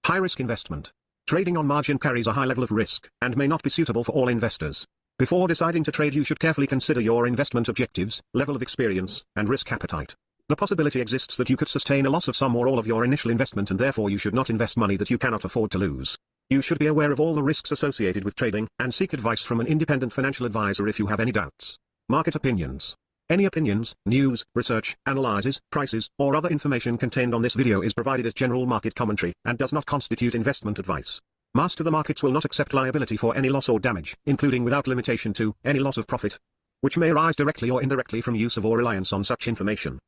High-risk investment. Trading on margin carries a high level of risk and may not be suitable for all investors. Before deciding to trade, you should carefully consider your investment objectives, level of experience, and risk appetite. The possibility exists that you could sustain a loss of some or all of your initial investment, and therefore you should not invest money that you cannot afford to lose. You should be aware of all the risks associated with trading and seek advice from an independent financial advisor if you have any doubts. Market opinions. Any opinions, news, research, analyses, prices, or other information contained on this video is provided as general market commentary and does not constitute investment advice. Master the Markets will not accept liability for any loss or damage, including without limitation to any loss of profit, which may arise directly or indirectly from use of or reliance on such information.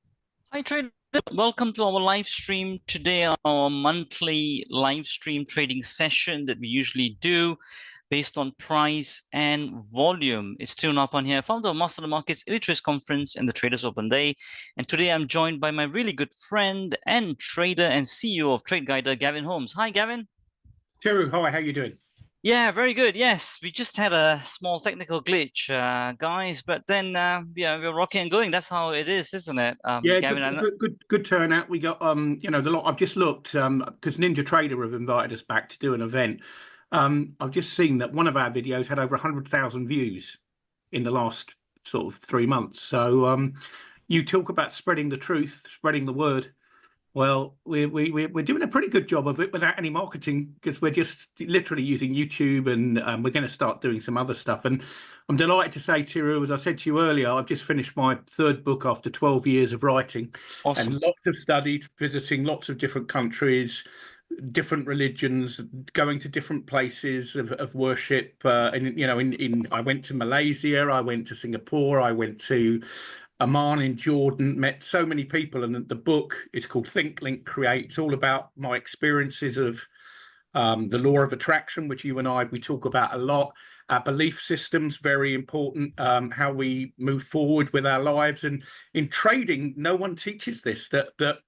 Hi traders, welcome to our live stream today, our monthly live stream trading session that we usually do based on price and volume. It's Tune Up on here, founder of Master the Markets Illustrates Conference and the Traders Open Day. And today I'm joined by my really good friend and trader and CEO of Trade Guider, Gavin Holmes. Hi, Gavin. Tiru, hi, how are you doing? Yeah, very good. Yes, we just had a small technical glitch, guys, but then yeah, we're rocking and going. That's how it is, isn't it? Yeah, Gavin, good turnout. We got the lot. I've just looked because Ninja Trader have invited us back to do an event. I've just seen that one of our videos had over 100,000 views in the last sort of 3 months. So you talk about spreading the truth, spreading the word. Well, we're doing a pretty good job of it without any marketing, because we're just literally using YouTube, and we're going to start doing some other stuff. And I'm delighted to say, Tiru, as I said to you earlier, I've just finished my 3rd book after 12 years of writing. Awesome. And lots of study, visiting lots of different countries, different religions, going to different places of worship. I went to Malaysia, I went to Singapore, I went to Amman in Jordan, met so many people. And the book is called Think, Link, Create. It's all about my experiences of the law of attraction, which you and we talk about a lot. Our belief systems, very important, how we move forward with our lives. And in trading, no one teaches this, that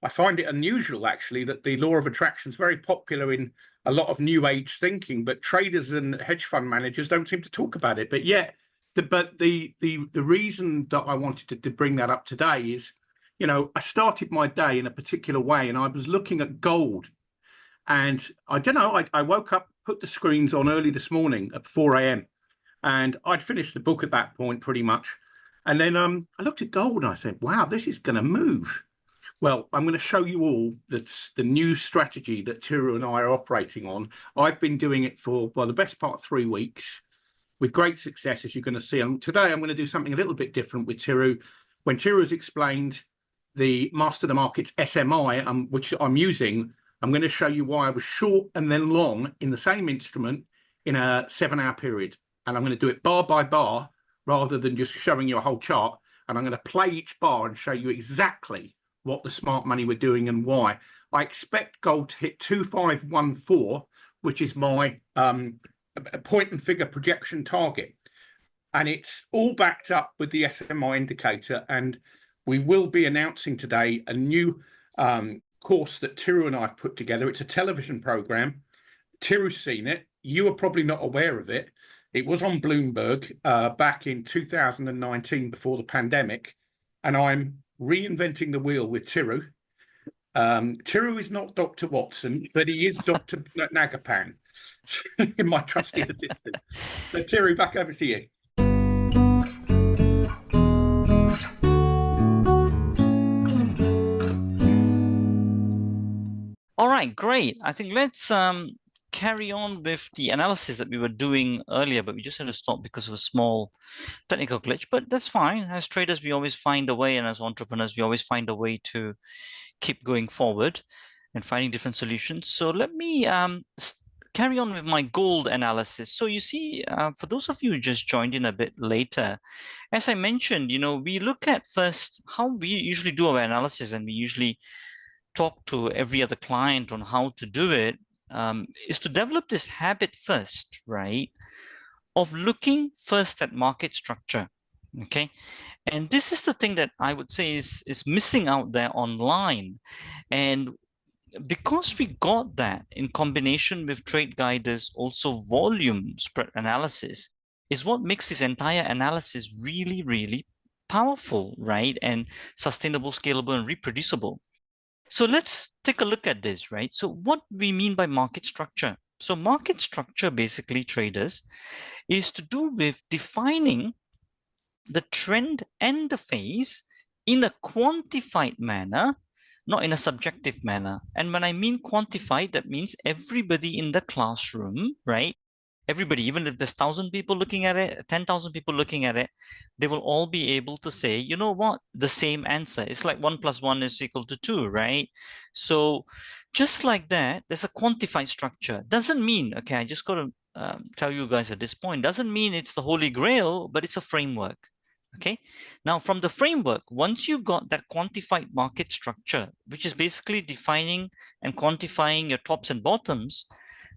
I find it unusual, actually, that the law of attraction is very popular in a lot of new age thinking, but traders and hedge fund managers don't seem to talk about it. But yet, the reason that I wanted to bring that up today is, I started my day in a particular way, and I was looking at gold. And I woke up, put the screens on early this morning at 4 a.m. and I'd finished the book at that point pretty much. And then I looked at gold and I said, wow, this is going to move. Well, I'm going to show you all the new strategy that Tiru and I are operating on. I've been doing it for, the best part of 3 weeks with great success, as you're going to see. And today I'm going to do something a little bit different with Tiru. When Tiru has explained the Master the Markets SMI, which I'm using, I'm going to show you why I was short and then long in the same instrument in a 7-hour period. And I'm going to do it bar by bar rather than just showing you a whole chart. And I'm going to play each bar and show you exactly what the smart money we're doing and why. I expect gold to hit 2514, which is my point and figure projection target. And it's all backed up with the SMI indicator. And we will be announcing today a new course that Tiru and I have put together. It's a television program. Tiru's seen it. You are probably not aware of it. It was on Bloomberg back in 2019 before the pandemic. And I'm reinventing the wheel with Tiru. Tiru is not Dr. Watson, but he is Dr. Nagapan, my trusty assistant. So Tiru, back over to you. All right, great. I think let's carry on with the analysis that we were doing earlier, but we just had to stop because of a small technical glitch. But that's fine. As traders, we always find a way, and as entrepreneurs, we always find a way to keep going forward and finding different solutions. So let me carry on with my gold analysis. So you see, for those of you who just joined in a bit later, as I mentioned, we look at first how we usually do our analysis, and we usually talk to every other client on how to do it. Is to develop this habit first, right, of looking first at market structure, okay? And this is the thing that I would say is missing out there online. And because we got that in combination with Trade Guider's also volume spread analysis is what makes this entire analysis really, really powerful, right? And sustainable, scalable, and reproducible. So let's take a look at this, right? So what we mean by market structure. So market structure, basically, traders, is to do with defining the trend and the phase in a quantified manner, not in a subjective manner. And when I mean quantified, that means everybody in the classroom, right? Everybody, even if there's 1,000 people looking at it, 10,000 people looking at it, they will all be able to say, you know what, the same answer. It's like 1 + 1 is equal to 2, right? So just like that, there's a quantified structure. Doesn't mean, okay, I just got to tell you guys at this point, doesn't mean it's the holy grail, but it's a framework. Okay, now from the framework, once you got that quantified market structure, which is basically defining and quantifying your tops and bottoms,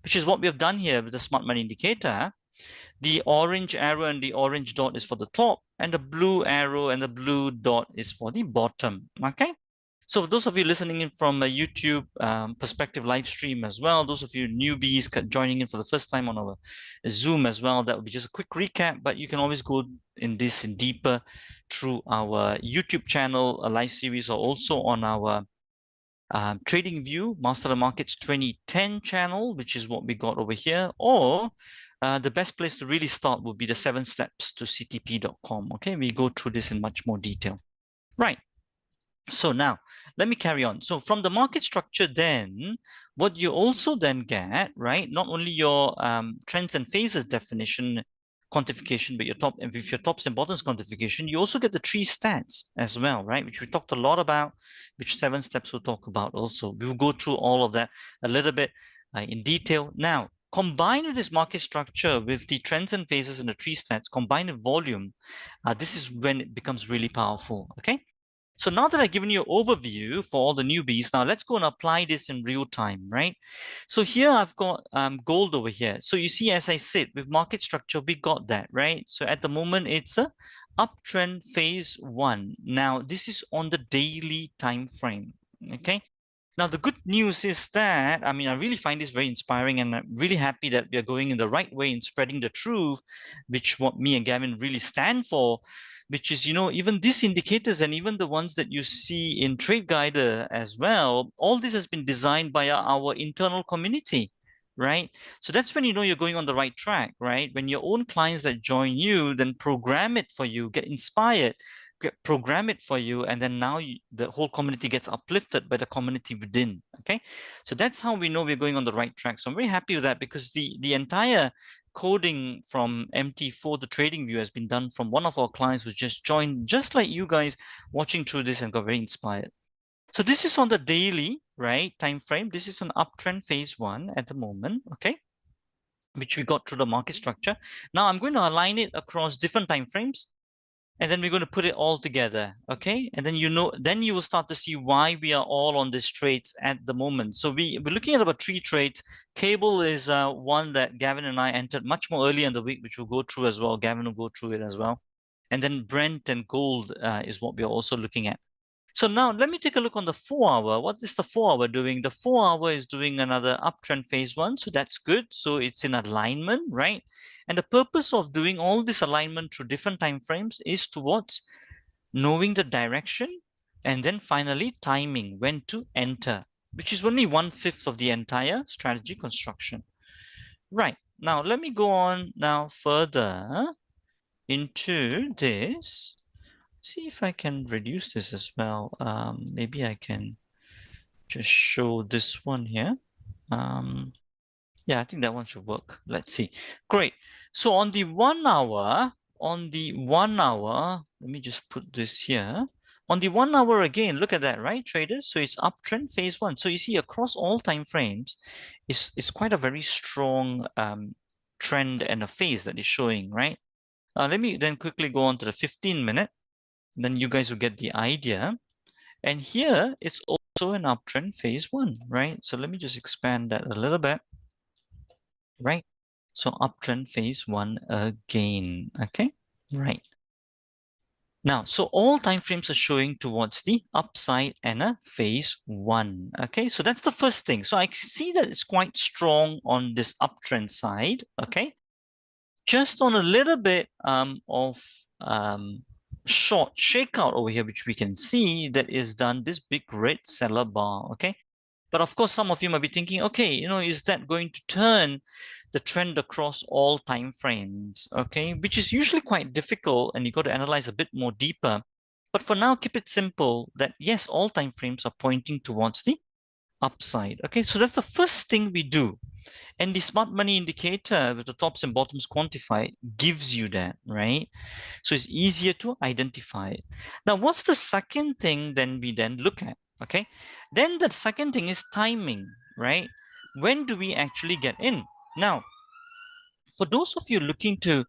which is what we have done here with the smart money indicator, the orange arrow and the orange dot is for the top, and the blue arrow and the blue dot is for the bottom. Okay, so for those of you listening in from a YouTube perspective live stream as well, those of you newbies joining in for the first time on our Zoom as well, that will be just a quick recap, but you can always go in this in deeper through our YouTube channel, a live series, or also on our Trading View, Master the Markets 2010 channel, which is what we got over here, or the best place to really start would be the 7 steps to CTP.com. Okay, we go through this in much more detail. Right. So now let me carry on. So from the market structure, then what you also then get, right, not only your trends and phases definition quantification, but with your tops and bottoms quantification, you also get the 3 stats as well, right, which we talked a lot about, which 7 steps we'll talk about also. We will go through all of that a little bit in detail. Now, combined with this market structure, with the trends and phases and the 3 stats, combined with volume, this is when it becomes really powerful. Okay. So now that I've given you an overview for all the newbies, now let's go and apply this in real time, right? So here I've got gold over here. So you see, as I said, with market structure, we got that, right? So at the moment, it's a uptrend phase 1. Now, this is on the daily time frame, okay? Now, the good news is that, I mean, I really find this very inspiring, and I'm really happy that we are going in the right way in spreading the truth, which what me and Gavin really stand for, which is, you know, even these indicators and even the ones that you see in Trade Guider as well, all this has been designed by our internal community, right? So that's when you know you're going on the right track, right? When your own clients that join you then program it for you, get inspired, program it for you, and then now the whole community gets uplifted by the community within. Okay, so that's how we know we're going on the right track. So I'm very happy with that, because the entire coding from MT4 to Trading View has been done from one of our clients who just joined, just like you guys watching through this, and got very inspired. So this is on the daily, right, time frame. This is an uptrend phase 1 at the moment, okay, which we got through the market structure. Now I'm going to align it across different time frames, and then we're going to put it all together, okay? And then then you will start to see why we are all on these trades at the moment. So we're looking at about 3 trades. Cable is one that Gavin and I entered much more early in the week, which we'll go through as well. Gavin will go through it as well. And then Brent and gold is what we're also looking at. So now let me take a look on the 4-hour. What is the 4-hour doing? The 4-hour is doing another uptrend phase 1. So that's good. So it's in alignment, right? And the purpose of doing all this alignment through different time frames is towards knowing the direction, and then finally timing when to enter, which is only 1/5 of the entire strategy construction. Right. Now let me go on now further into this. See if I can reduce this as well. Maybe I can just show this one here. Yeah, I think that one should work. Let's see. Great. So on the 1 hour, let me just put this here. On the 1 hour again, look at that, right, traders? So it's uptrend phase 1. So you see across all time frames, it's quite a very strong trend and a phase that is showing, right? Let me then quickly go on to the 15-minute. Then you guys will get the idea. And here it's also an uptrend phase 1, right? So let me just expand that a little bit, right? So uptrend phase 1 again, okay? Right. Now, so all time frames are showing towards the upside and a phase 1, okay? So that's the first thing. So I see that it's quite strong on this uptrend side, okay? Just on a little bit of short shakeout over here, which we can see that is done this big red seller bar, okay? But of course, some of you might be thinking, okay, is that going to turn the trend across all time frames? Okay, which is usually quite difficult, and you got to analyze a bit more deeper. But for now, keep it simple that yes, all time frames are pointing towards the upside. Okay, so that's the first thing we do. And the smart money indicator with the tops and bottoms quantified gives you that, right? So it's easier to identify it. Now, what's the second thing then we then look at? Okay, then the second thing is timing, right? When do we actually get in? Now, for those of you looking to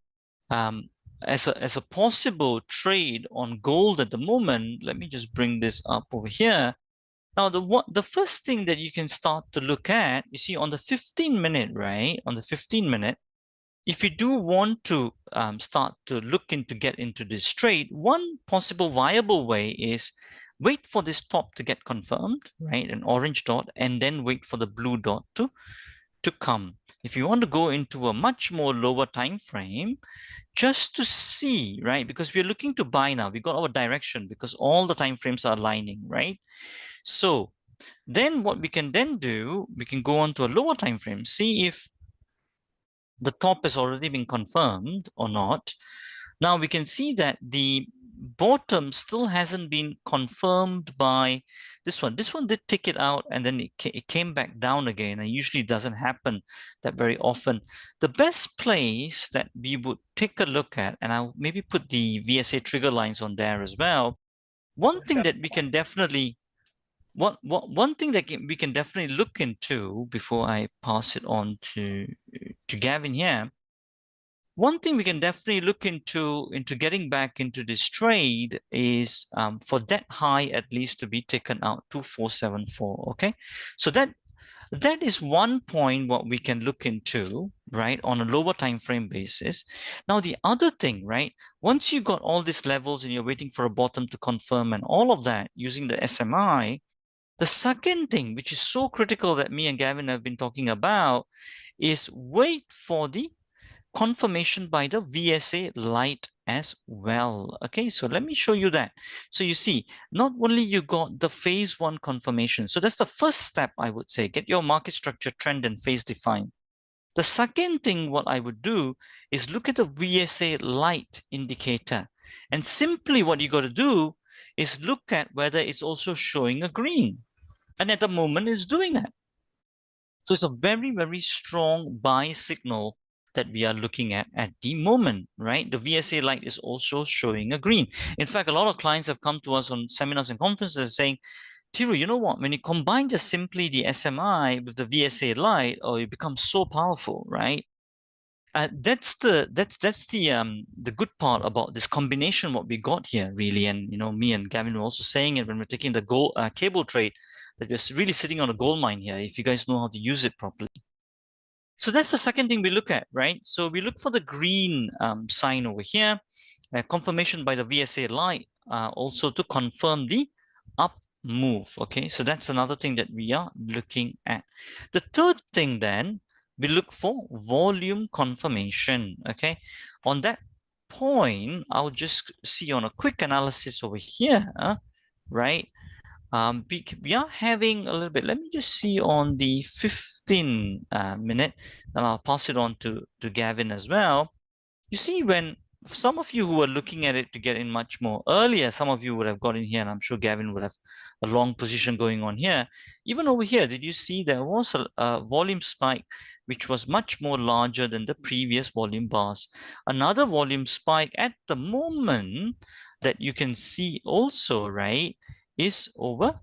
as a possible trade on gold at the moment, let me just bring this up over here. Now, the first thing that you can start to look at, you see on the 15-minute, right? On the 15-minute, if you do want to start to look into get into this trade, one possible viable way is wait for this top to get confirmed, right? An orange dot, and then wait for the blue dot to come. If you want to go into a much more lower time frame, just to see, right? Because we're looking to buy now. We got our direction because all the time frames are aligning, right? So then what we can then do, we can go on to a lower time frame, see if the top has already been confirmed or not. Now we can see that the bottom still hasn't been confirmed by this one. This one did take it out and then it came back down again. And usually doesn't happen that very often. The best place that we would take a look at, and I'll maybe put the VSA trigger lines on there as well. One thing that we can definitely one thing that we can definitely look into before I pass it on to Gavin here. One thing we can definitely look into getting back into this trade is for that high at least to be taken out 2474. Okay, so that is one point what we can look into, right, on a lower time frame basis. Now the other thing, right, once you got all these levels and you're waiting for a bottom to confirm and all of that using the SMI, the second thing, which is so critical that me and Gavin have been talking about, is wait for the confirmation by the VSA light as well. Okay, so let me show you that. So you see, not only you got the phase one confirmation. So that's the first step, I would say. Get your market structure, trend, and phase defined. The second thing what I would do is look at the VSA light indicator. And simply what you got to do is look at whether it's also showing a green. And at the moment, it's doing that. So it's a very, very strong buy signal that we are looking at the moment, right? The VSA light is also showing a green. In fact, a lot of clients have come to us on seminars and conferences saying, Thiru, you know what? When you combine just simply the SMI with the VSA light, oh, it becomes so powerful, right? That's the good part about this combination what we got here, really. And me and Gavin were also saying it when we're taking the gold cable trade, that we're really sitting on a gold mine here if you guys know how to use it properly. So that's the second thing we look at, right? So we look for the green sign over here, confirmation by the VSA light, also to confirm the up move. Okay, so that's another thing that we are looking at. The third thing then, we look for volume confirmation. Okay, on that point, I'll just see on a quick analysis over here, right? We are having a little bit. Let me just see on the 15 minute, and I'll pass it on to Gavin as well. You see, when some of you who were looking at it to get in much more earlier, some of you would have got in here, and I'm sure Gavin would have a long position going on here. Even over here, did you see there was a volume spike which was much more larger than the previous volume bars? Another volume spike at the moment that you can see also, right, is over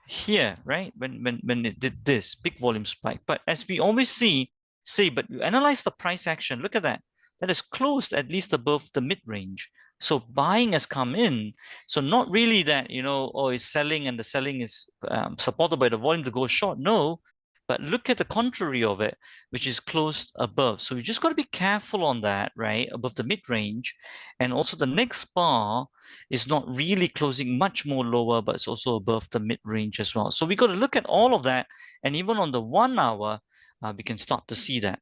here, right? When it did this big volume spike. But as we always say, but you analyze the price action, look at that. That is closed at least above the mid-range. So buying has come in. So not really that, oh, it's selling and the selling is supported by the volume to go short. No, but look at the contrary of it, which is closed above. So we just got to be careful on that, right? Above the mid-range. And also the next bar is not really closing much more lower, but it's also above the mid-range as well. So we got to look at all of that. And even on the 1 hour, we can start to see that.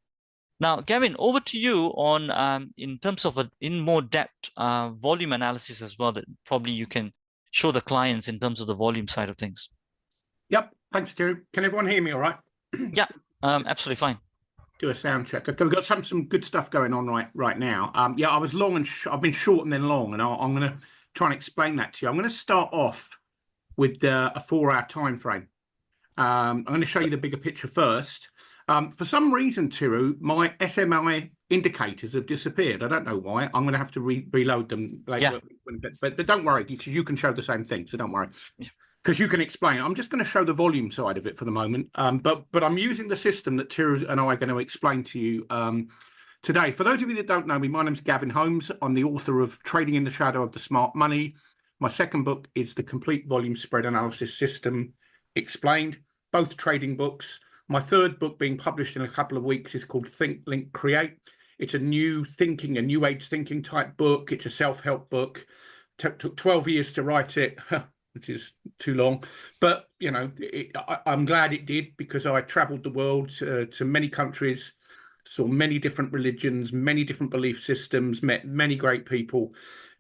Now, Gavin, over to you on in terms of in more depth volume analysis as well, that probably you can show the clients in terms of the volume side of things. Yep. Thanks, Stu. Can everyone hear me all right? Yeah, absolutely fine. Do a sound check. Okay, we've got some good stuff going on right now. Yeah, I was long and I've been short and then long, and I'm going to try and explain that to you. I'm going to start off with a 4-hour time frame. I'm going to show you the bigger picture first. For some reason, Tiru, my SMI indicators have disappeared. I don't know why. I'm going to have to reload them later. Yeah. But don't worry, because you can show the same thing, so don't worry. Because you can explain. I'm just going to show the volume side of it for the moment. But I'm using the system that Tiru and I are going to explain to you today. For those of you that don't know me, my name's Gavin Holmes. I'm the author of Trading in the Shadow of the Smart Money. My second book is The Complete Volume Spread Analysis System Explained, both trading books. My third book, being published in a couple of weeks, is called Think, Link, Create. It's a new age thinking type book. It's a self-help book. Took 12 years to write it, which is too long. But, you know, I'm glad it did, because I traveled the world to many countries, saw many different religions, many different belief systems, met many great people,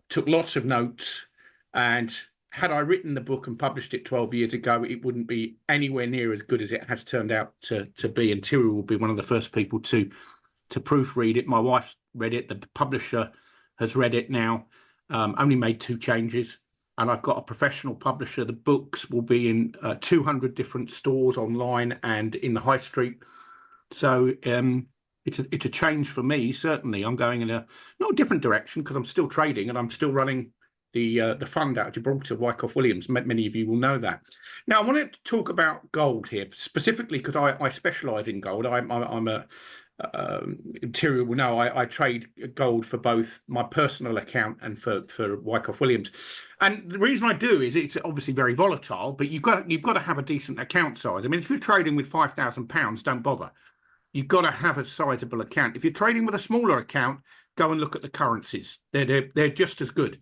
took lots of notes. And had I written the book and published it 12 years ago, it wouldn't be anywhere near as good as it has turned out to be. And Tiru will be one of the first people to proofread it. My wife's read it. The publisher has read it now. Only made 2 changes. And I've got a professional publisher. The books will be in 200 different stores online and in the high street. So it's a change for me, certainly. I'm going in a not a different direction, because I'm still trading and I'm still running the fund out of Gibraltar, Wyckoff Williams. Many of you will know that. Now, I wanted to talk about gold here, specifically because I specialise in gold. I'm a Tiru will know I trade gold for both my personal account and for Wyckoff Williams. And the reason I do is it's obviously very volatile, but you've got to have a decent account size. I mean, if you're trading with £5,000, don't bother. You've got to have a sizable account. If you're trading with a smaller account, go and look at the currencies. They're just as good.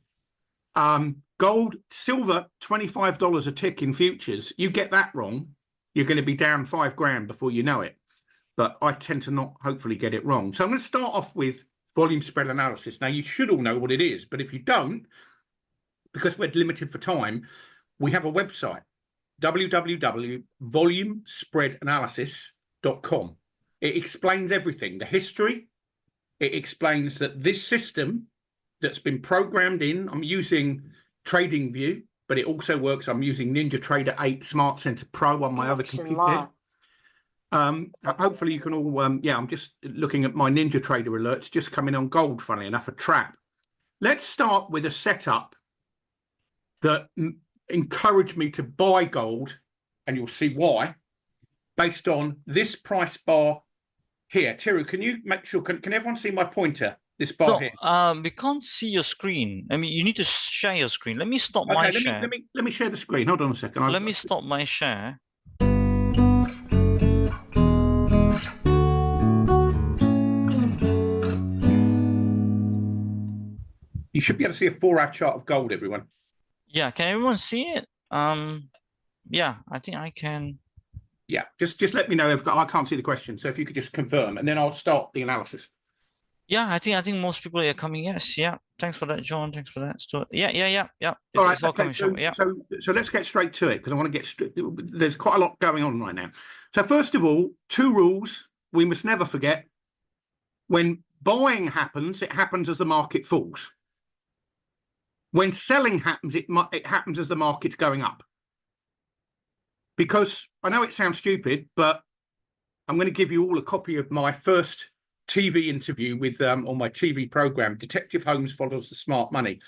Gold, silver, $25 a tick in futures. You get that wrong, you're going to be down 5 grand before you know it. But I tend to not hopefully get it wrong. So I'm going to start off with volume spread analysis. Now, you should all know what it is, but if you don't, because we're limited for time, we have a website, www.volumespreadanalysis.com. It explains everything, the history. It explains that this system that's been programmed in, I'm using TradingView, but it also works. I'm using NinjaTrader 8 Smart Center Pro on my other computer. Hopefully you can all, I'm just looking at my NinjaTrader alerts, just coming on gold, funnily enough, a trap. Let's start with a setup that encouraged me to buy gold, and you'll see why, based on this price bar here. Tiru, can you make sure, can everyone see my pointer? This bar here. We can't see your screen. I mean, you need to share your screen. Let me stop my share. Let me share the screen. Hold on a second. Let me stop my share. You should be able to see a 4-hour chart of gold, everyone. Yeah, can everyone see it? Yeah, I think I can. Yeah, just let me know if I can't see the question. So if you could just confirm, and then I'll start the analysis. Yeah, I think most people are coming. Yes, yeah. Thanks for that, John. Thanks for that. So, yeah. All right, okay, so let's get straight to it, because I want to get straight. There's quite a lot going on right now. So first of all, 2 rules we must never forget. When buying happens, it happens as the market falls. When selling happens, it happens as the market's going up. Because I know it sounds stupid, but I'm going to give you all a copy of my first TV interview with on my TV program, Detective Holmes Follows the Smart Money.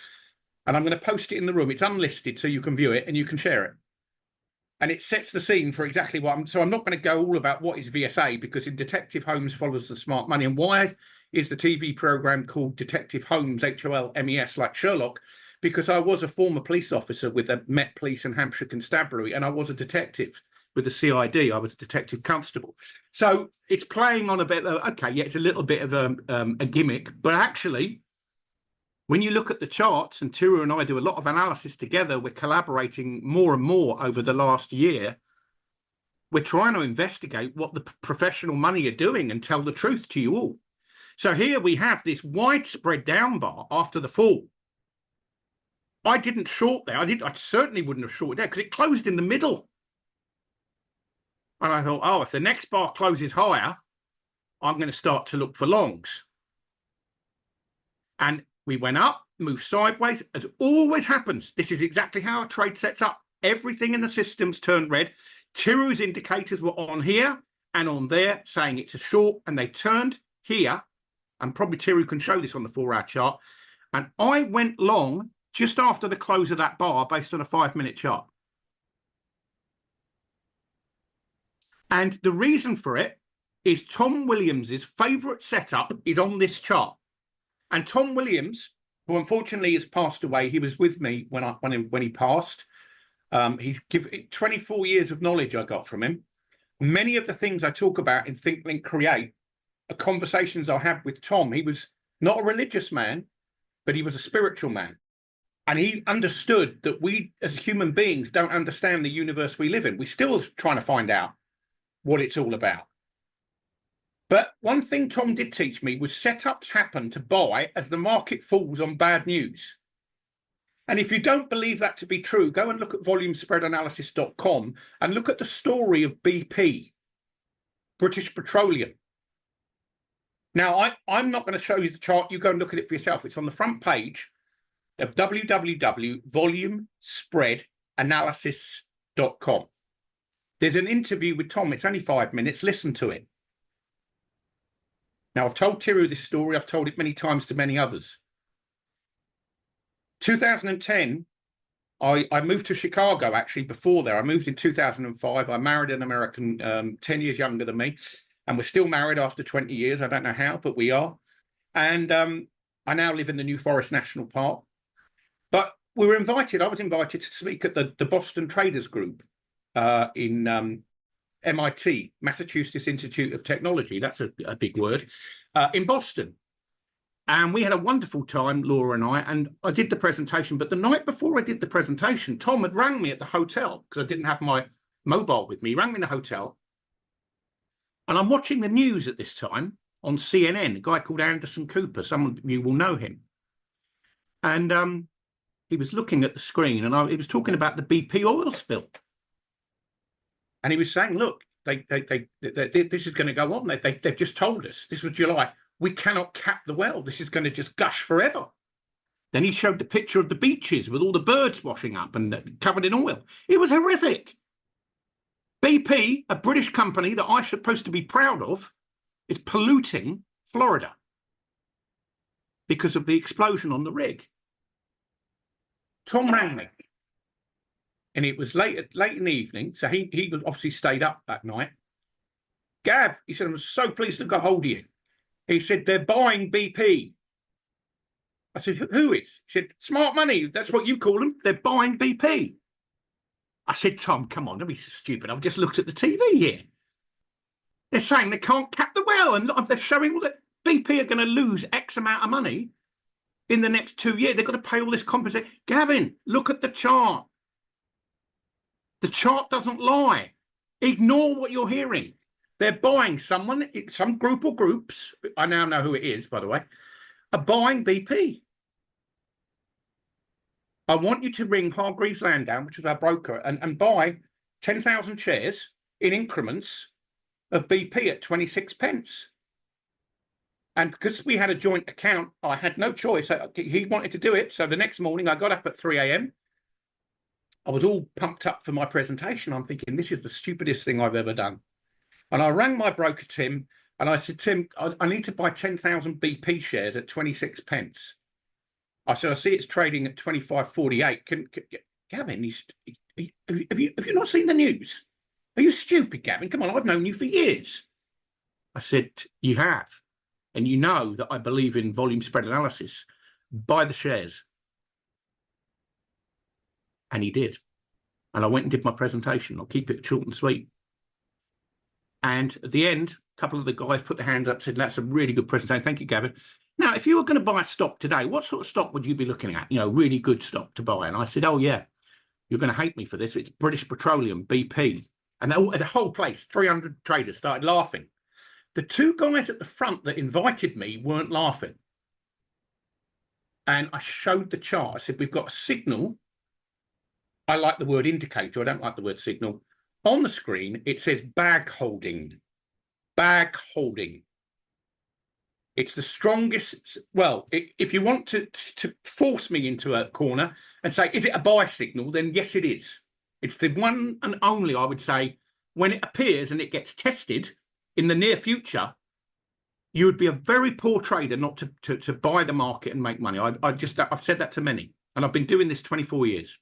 And I'm going to post it in the room. It's unlisted, so you can view it and you can share it. And it sets the scene for exactly what so I'm not going to go all about what is VSA, because in Detective Holmes Follows the Smart Money, and why is the TV program called Detective Holmes, HOLMES, like Sherlock? Because I was a former police officer with the Met Police and Hampshire Constabulary, and I was a detective with the CID. I was a detective constable. So it's playing on a bit of, okay, yeah, it's a little bit of a gimmick, but actually, when you look at the charts, and Tiru and I do a lot of analysis together, we're collaborating more and more over the last year. We're trying to investigate what the professional money are doing and tell the truth to you all. So here we have this widespread down bar after the fall. I didn't short there. I certainly wouldn't have shorted there, because it closed in the middle. And I thought, oh, if the next bar closes higher, I'm going to start to look for longs. And we went up, moved sideways, as always happens. This is exactly how a trade sets up. Everything in the system's turned red. Tiru's indicators were on here and on there, saying it's a short, and they turned here, and probably Tiru can show this on the 4-hour chart, and I went long just after the close of that bar based on a 5-minute chart. And the reason for it is Tom Williams's favourite setup is on this chart. And Tom Williams, who unfortunately has passed away, he was with me when he passed. He's given 24 years of knowledge I got from him. Many of the things I talk about in Think, Link, Create are conversations I had with Tom. He was not a religious man, but he was a spiritual man. And he understood that we as human beings don't understand the universe we live in. We're still trying to find out what it's all about. But one thing Tom did teach me was setups happen to buy as the market falls on bad news. And if you don't believe that to be true, go and look at volumespreadanalysis.com and look at the story of BP, British Petroleum. Now, I'm not going to show you the chart. You go and look at it for yourself. It's on the front page of www.volumespreadanalysis.com. There's an interview with Tom. It's only 5 minutes. Listen to it. Now, I've told Tiru this story. I've told it many times to many others. 2010, I moved to Chicago, actually, before there. I moved in 2005. I married an American 10 years younger than me, and we're still married after 20 years. I don't know how, but we are. And I now live in the New Forest National Park. But we were invited. I was invited to speak at the Boston Traders Group in MIT, Massachusetts Institute of Technology. That's a big word, in Boston. And we had a wonderful time, Laura and I did the presentation. But the night before I did the presentation, Tom had rang me at the hotel because I didn't have my mobile with me. He rang me in the hotel. And I'm watching the news at this time on CNN, a guy called Anderson Cooper. Some of you will know him. And he was looking at the screen, and he was talking about the BP oil spill. And he was saying, look, this is going to go on. They've just told us, this was July, we cannot cap the well. This is going to just gush forever. Then he showed the picture of the beaches with all the birds washing up and covered in oil. It was horrific. BP, a British company that I'm supposed to be proud of, is polluting Florida because of the explosion on the rig. Tom rang me. And it was late in the evening, so he obviously stayed up that night. Gav, he said, I'm so pleased to get hold of you. He said, they're buying BP. I said, who is? He said, smart money, that's what you call them. They're buying BP. I said, Tom, come on, don't be so stupid. I've just looked at the TV here. They're saying they can't cap the well, and they're showing all that BP are going to lose X amount of money in the next 2 years. They've got to pay all this compensation. Gavin, look at the chart. The chart doesn't lie. Ignore what you're hearing. They're buying someone, some group or groups, I now know who it is, by the way, are buying BP. I want you to ring Hargreaves Lansdown, which is our broker, and buy 10,000 shares in increments of BP at 26 pence. And because we had a joint account, I had no choice. He wanted to do it. So the next morning, I got up at 3 a.m. I was all pumped up for my presentation. I'm thinking, this is the stupidest thing I've ever done. And I rang my broker, Tim, and I said, Tim, I need to buy 10,000 BP shares at 26 pence. I said, I see it's trading at 25.48. Gavin, have you not seen the news? Are you stupid, Gavin? Come on, I've known you for years. I said, you have. And you know that I believe in volume spread analysis. Buy the shares. And he did. And I went and did my presentation. I'll keep it short and sweet. And at the end, a couple of the guys put their hands up, said, that's a really good presentation. Thank you, Gavin. Now, if you were going to buy a stock today, what sort of stock would you be looking at? You know, really good stock to buy. And I said, oh, yeah, you're going to hate me for this. It's British Petroleum, BP. And the whole place, 300 traders started laughing. The two guys at the front that invited me weren't laughing. And I showed the chart. I said, we've got a signal. I like the word indicator. I don't like the word signal. On the screen, it says bag holding. Bag holding. It's the strongest. Well, if you want to force me into a corner and say, is it a buy signal? Then yes, it is. It's the one and only, I would say, when it appears and it gets tested in the near future, you would be a very poor trader not to buy the market and make money. I've said that to many, and I've been doing this 24 years.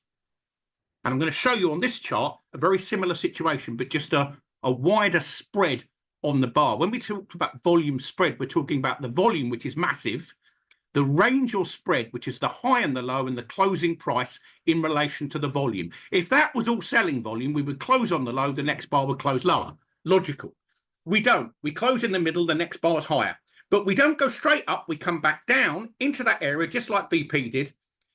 And I'm going to show you on this chart a very similar situation, but just a wider spread on the bar. When we talk about volume spread, we're talking about the volume, which is massive, the range or spread, which is the high and the low, and the closing price in relation to the volume. If that was all selling volume, we would close on the low, the next bar would close lower. Logical. We don't. We close in the middle, the next bar is higher. But we don't go straight up. We come back down into that area, just like BP did,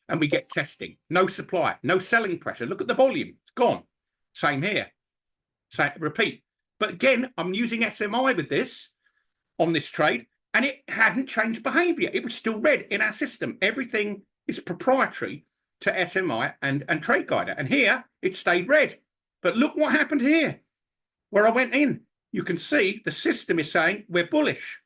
and we get testing. No supply, no selling pressure. Look at the volume. It's gone. Same here. Repeat. But again, I'm using SMI with this on this trade, and it hadn't changed behavior. It was still red in our system. Everything is proprietary to SMI and Trade Guider. And here, it stayed red. But look what happened here, where I went in. You can see the system is saying we're bullish.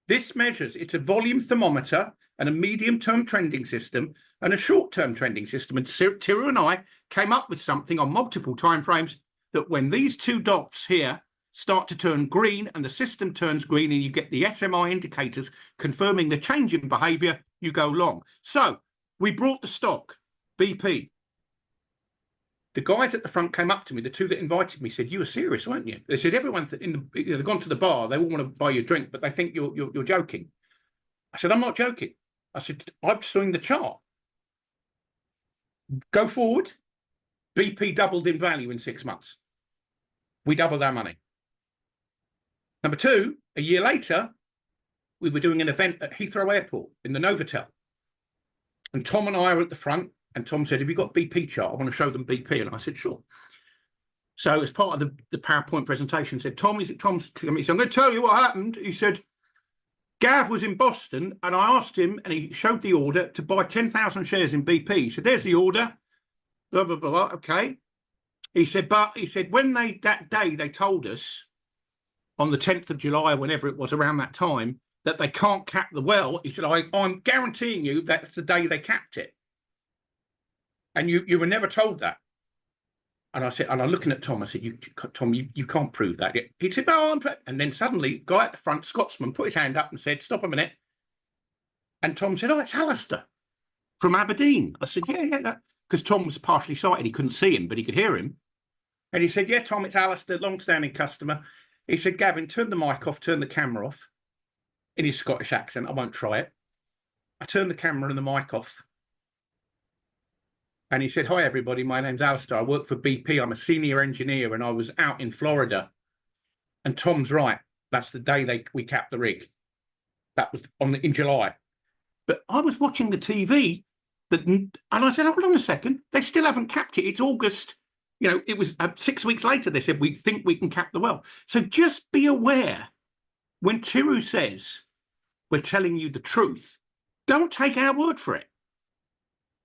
This measures, it's a volume thermometer and a medium-term trending system and a short-term trending system. And Tiru and I came up with something on multiple timeframes that when these two dots here start to turn green and the system turns green and you get the SMI indicators confirming the change in behavior, you go long. So we brought the stock, BP. The guys at the front came up to me, the two that invited me, said, you were serious, weren't you? They said, everyone's they've gone to the bar, they all want to buy you a drink, but they think you're joking. I said, I'm not joking. I said, I've seen the chart. Go forward. BP doubled in value in 6 months. We doubled our money. Number two, a year later, we were doing an event at Heathrow Airport in the Novotel. And Tom and I were at the front, and Tom said, have you got BP chart? I want to show them BP. And I said, sure. So as part of the PowerPoint presentation, said, Tom's coming. He said, I'm going to tell you what happened. He said, Gav was in Boston, and I asked him, and he showed the order to buy 10,000 shares in BP. He said, there's the order. Blah, blah, blah, blah. Okay. He said, but he said, when that day they told us on the 10th of July, whenever it was around that time, that they can't cap the well, he said, I'm guaranteeing you that's the day they capped it. And you were never told that. And I said, and I'm looking at Tom, I said, Tom, you can't prove that. He said, no, and then suddenly, guy at the front, Scotsman, put his hand up and said, stop a minute. And Tom said, oh, it's Alistair from Aberdeen. I said, yeah. Because Tom was partially sighted. He couldn't see him, but he could hear him. And he said, yeah, Tom, it's Alistair, long-standing customer. He said, Gavin, turn the mic off, turn the camera off. In his Scottish accent, I won't try it. I turned the camera and the mic off. And he said, hi, everybody, my name's Alistair. I work for BP. I'm a senior engineer, and I was out in Florida. And Tom's right. That's the day we capped the rig. That was in July. But I was watching the TV, and I said, hold on a second. They still haven't capped it. It's August. It was 6 weeks later, they said, we think we can cap the well. So just be aware, when Tiru says, we're telling you the truth, don't take our word for it.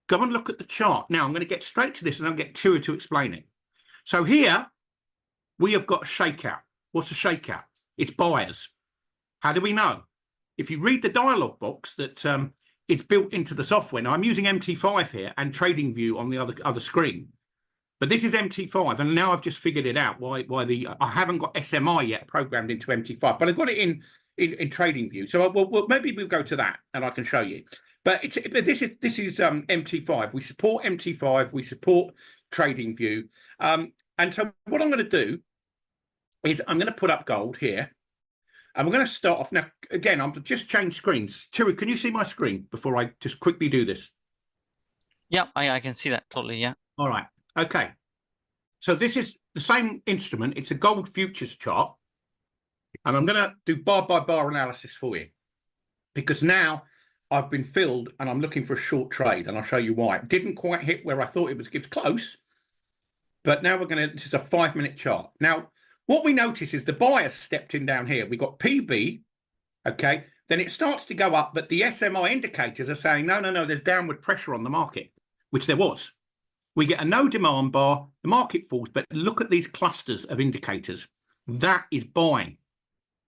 Go and look at the chart. Now, I'm going to get straight to this and I'll get Tiru to explain it. So here, we have got a shakeout. What's a shakeout? It's buyers. How do we know? If you read the dialog box that is built into the software. Now, I'm using MT5 here and TradingView on the other screen. But this is MT5, and now I've just figured it out why I haven't got SMI yet programmed into MT5, but I've got it in TradingView. So maybe we'll go to that and I can show you. But this is MT5. We support MT5. We support TradingView. And so what I'm going to do is I'm going to put up gold here. And we're going to start off. Now, again, I'm just change screens. Tiru, can you see my screen before I just quickly do this? Yeah, I can see that totally, yeah. All right. Okay. So this is the same instrument. It's a gold futures chart. And I'm going to do bar by bar analysis for you. Because now I've been filled and I'm looking for a short trade, and I'll show you why. It didn't quite hit where I thought it was close, but now this is a 5-minute chart. Now, what we notice is the buyers stepped in down here. We got PB, okay? Then it starts to go up, but the SMI indicators are saying, no, there's downward pressure on the market, which there was. We get a no demand bar, the market falls, but look at these clusters of indicators. That is buying.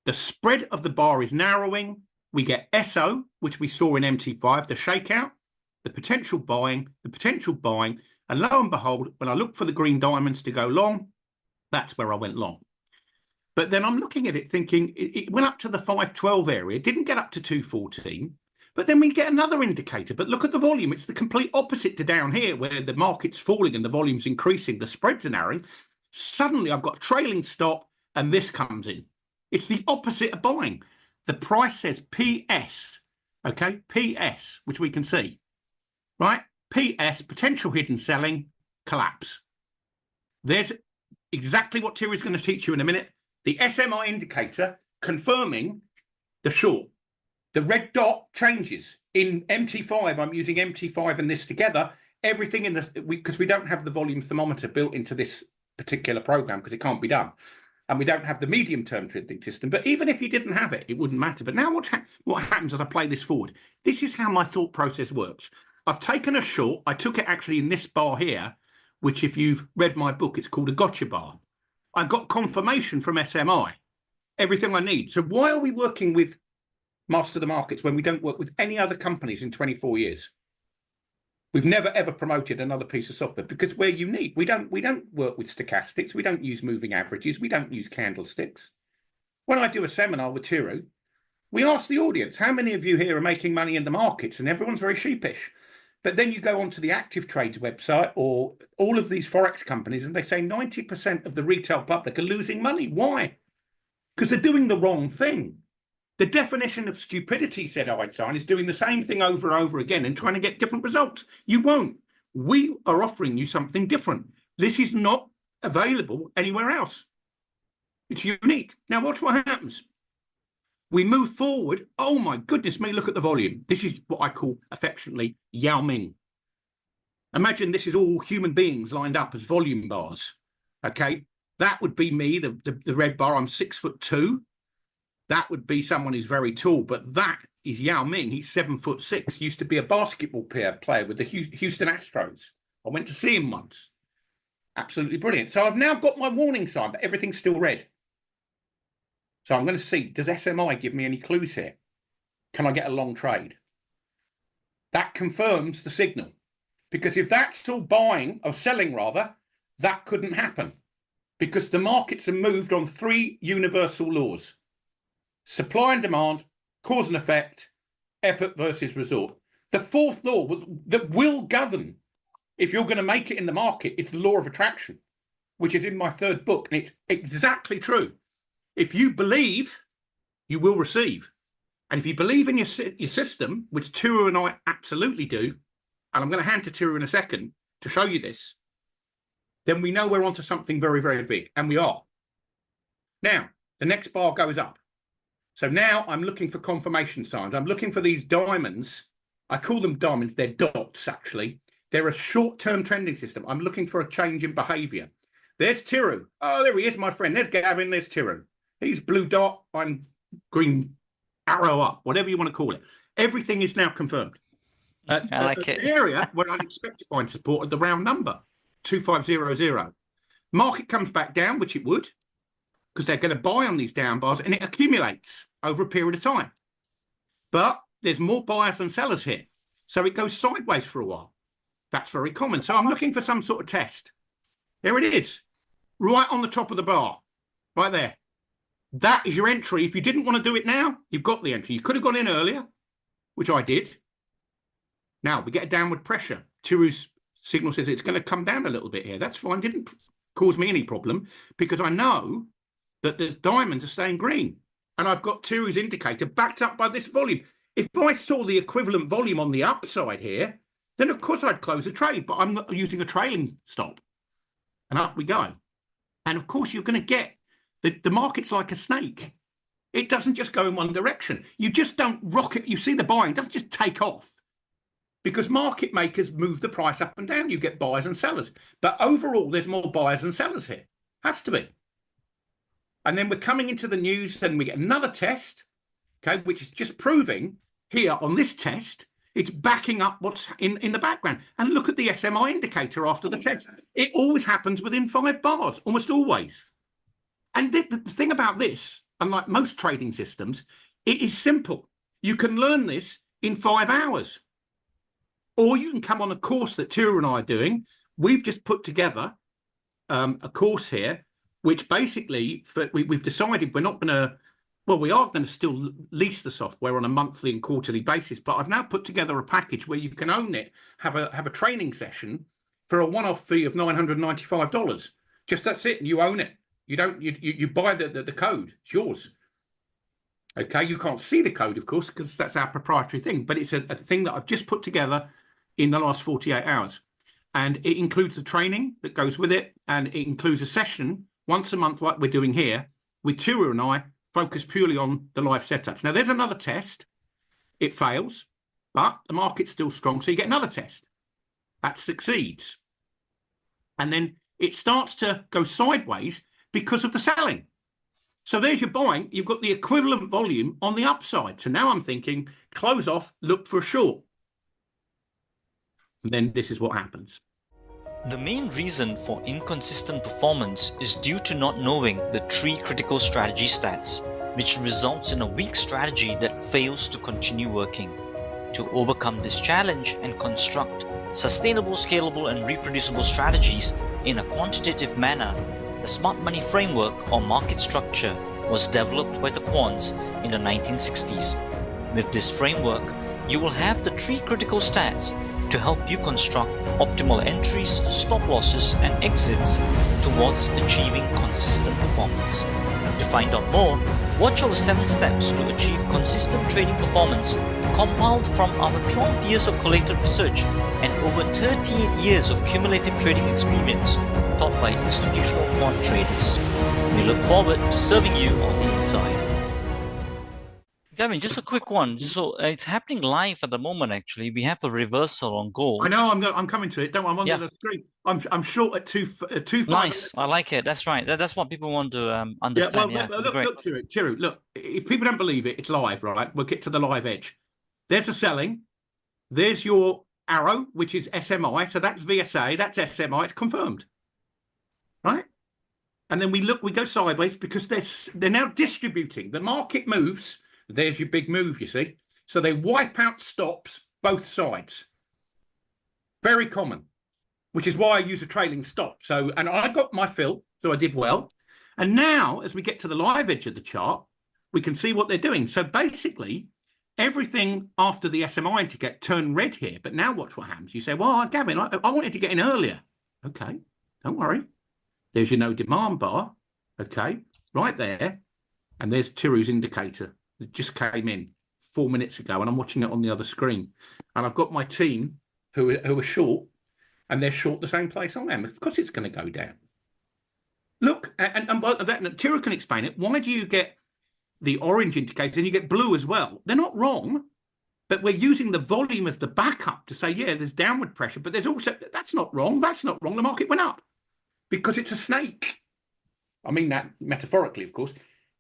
The spread of the bar is narrowing. We get SO, which we saw in MT5, the shakeout, the potential buying, and lo and behold, when I look for the green diamonds to go long, that's where I went long. But then I'm looking at it thinking it went up to the 512 area, didn't get up to 214, but then we get another indicator. But look at the volume. It's the complete opposite to down here where the market's falling and the volume's increasing, the spreads are narrowing. Suddenly I've got a trailing stop and this comes in. It's the opposite of buying. The price says PS, okay? PS, which we can see, right? PS, potential hidden selling, collapse. There's exactly what Thierry's going to teach you in a minute. The SMI indicator confirming the short. The red dot changes. In MT5, I'm using MT5 and this together. Everything in the, because we don't have the volume thermometer built into this particular program because it can't be done. And we don't have the medium-term trending system. But even if you didn't have it, it wouldn't matter. But now what happens as I play this forward? This is how my thought process works. I've taken a short. I took it actually in this bar here, which if you've read my book, it's called a gotcha bar. I got confirmation from SMI, everything I need. So why are we working with Master the Markets when we don't work with any other companies in 24 years? We've never, ever promoted another piece of software because we're unique. We don't work with stochastics. We don't use moving averages. We don't use candlesticks. When I do a seminar with Tiru, we ask the audience, how many of you here are making money in the markets? And everyone's very sheepish. But then you go onto the Active Trades website or all of these Forex companies and they say 90% of the retail public are losing money. Why? Because they're doing the wrong thing. The definition of stupidity, said Einstein, is doing the same thing over and over again and trying to get different results. You won't. We are offering you something different. This is not available anywhere else. It's unique. Now watch what happens. We move forward. Oh my goodness me, look at the volume. This is what I call affectionately Yao Ming. Imagine this is all human beings lined up as volume bars. Okay, that would be me, the red bar. I'm 6'2". That would be someone who's very tall, but that is Yao Ming. He's 7'6". Used to be a basketball player with the Houston Astros. I went to see him once. Absolutely brilliant. So I've now got my warning sign, but everything's still red. So I'm going to see, does SMI give me any clues here? Can I get a long trade? That confirms the signal. Because if that's all buying, or selling rather, that couldn't happen. Because the markets have moved on 3 universal laws. Supply and demand, cause and effect, effort versus result. The 4th law that will govern if you're going to make it in the market is the law of attraction, which is in my 3rd book. And it's exactly true. If you believe, you will receive. And if you believe in your system, which Tiru and I absolutely do, and I'm going to hand to Tiru in a second to show you this, then we know we're onto something very, very big. And we are. Now, the next bar goes up. So now I'm looking for confirmation signs. I'm looking for these diamonds. I call them diamonds. They're dots, actually. They're a short-term trending system. I'm looking for a change in behavior. There's Tiru. Oh, there he is, my friend. There's Gavin. There's Tiru. He's blue dot. I'm green arrow up, whatever you want to call it. Everything is now confirmed. I like it. The area where I'd expect to find support at the round number, 2500. Market comes back down, which it would, because they're going to buy on these down bars, and it accumulates over a period of time. But there's more buyers than sellers here. So it goes sideways for a while. That's very common. So I'm looking for some sort of test. There it is, right on the top of the bar, right there. That is your entry. If you didn't want to do it now, you've got the entry. You could have gone in earlier, which I did. Now we get a downward pressure. Tiru's signal says it's going to come down a little bit here. That's fine. Didn't cause me any problem because I know that the diamonds are staying green. And I've got Tiru's indicator backed up by this volume. If I saw the equivalent volume on the upside here, then of course I'd close a trade, but I'm not using a trailing stop. And up we go. And of course you're going to get the market's like a snake. It doesn't just go in one direction. You just don't rocket. You see the buying, it doesn't just take off. Because market makers move the price up and down. You get buyers and sellers. But overall, there's more buyers than sellers here. Has to be. And then we're coming into the news and we get another test, okay, which is just proving here on this test, It's backing up what's in the background. And look at the SMI indicator after the test. It always happens within 5 bars, almost always. And the thing about this, unlike most trading systems, it is simple. You can learn this in 5 hours. Or you can come on a course that Tira and I are doing. We've just put together a course here, which basically we've decided we're not going to, well, we are going to still lease the software on a monthly and quarterly basis, but I've now put together a package where you can own it, have a training session for a one-off fee of $995. Just that's it, and you own it. You buy the code, it's yours. Okay, you can't see the code, of course, because that's our proprietary thing, but it's a thing that I've just put together in the last 48 hours. And it includes the training that goes with it, and it includes a session once a month like we're doing here with Tira and I, focused purely on the live setups. Now, there's another test. It fails, but the market's still strong, so you get another test. That succeeds. And then it starts to go sideways because of the selling. So there's your buying. You've got the equivalent volume on the upside. So now I'm thinking, close off, look for a short. And then this is what happens. The main reason for inconsistent performance is due to not knowing the 3 critical strategy stats, which results in a weak strategy that fails to continue working. To overcome this challenge and construct sustainable, scalable, and reproducible strategies in a quantitative manner, the Smart Money Framework or market structure was developed by the Quants in the 1960s. With this framework, you will have the 3 critical stats to help you construct optimal entries, stop losses, and exits towards achieving consistent performance. To find out more, watch our 7 steps to achieve consistent trading performance compiled from our 12 years of collected research and over 38 years of cumulative trading experience taught by institutional quant traders. We look forward to serving you on the inside. Gavin, just a quick one. So it's happening live at the moment. Actually, we have a reversal on gold. I know. I'm coming to it. Don't worry, I'm on the screen. I'm short at 2.5. Nice. I like it. That's right. That's what people want to understand. Look, Tira. Look, if people don't believe it, it's live, right? We'll get to the live edge. There's a selling. There's your arrow, which is SMI. So that's VSA. That's SMI. It's confirmed, right? And then we go sideways because they're now distributing. The market moves. There's your big move, you see. So they wipe out stops both sides. Very common, which is why I use a trailing stop. So, and I got my fill, so I did well. And now, as we get to the live edge of the chart, we can see what they're doing. So basically, everything after the SMI to get turned red here. But now watch what happens. You say, well, Gavin, I wanted to get in earlier. Okay, don't worry. There's your no demand bar. Okay, right there. And there's Tira's indicator. It just came in 4 minutes ago, and I'm watching it on the other screen. And I've got my team who are short, and they're short the same place I am. Of course, it's going to go down. Look, and Tira can explain it. Why do you get the orange indicator and you get blue as well? They're not wrong, but we're using the volume as the backup to say, yeah, there's downward pressure, but there's also, that's not wrong. That's not wrong. The market went up because it's a snake. I mean that metaphorically, of course.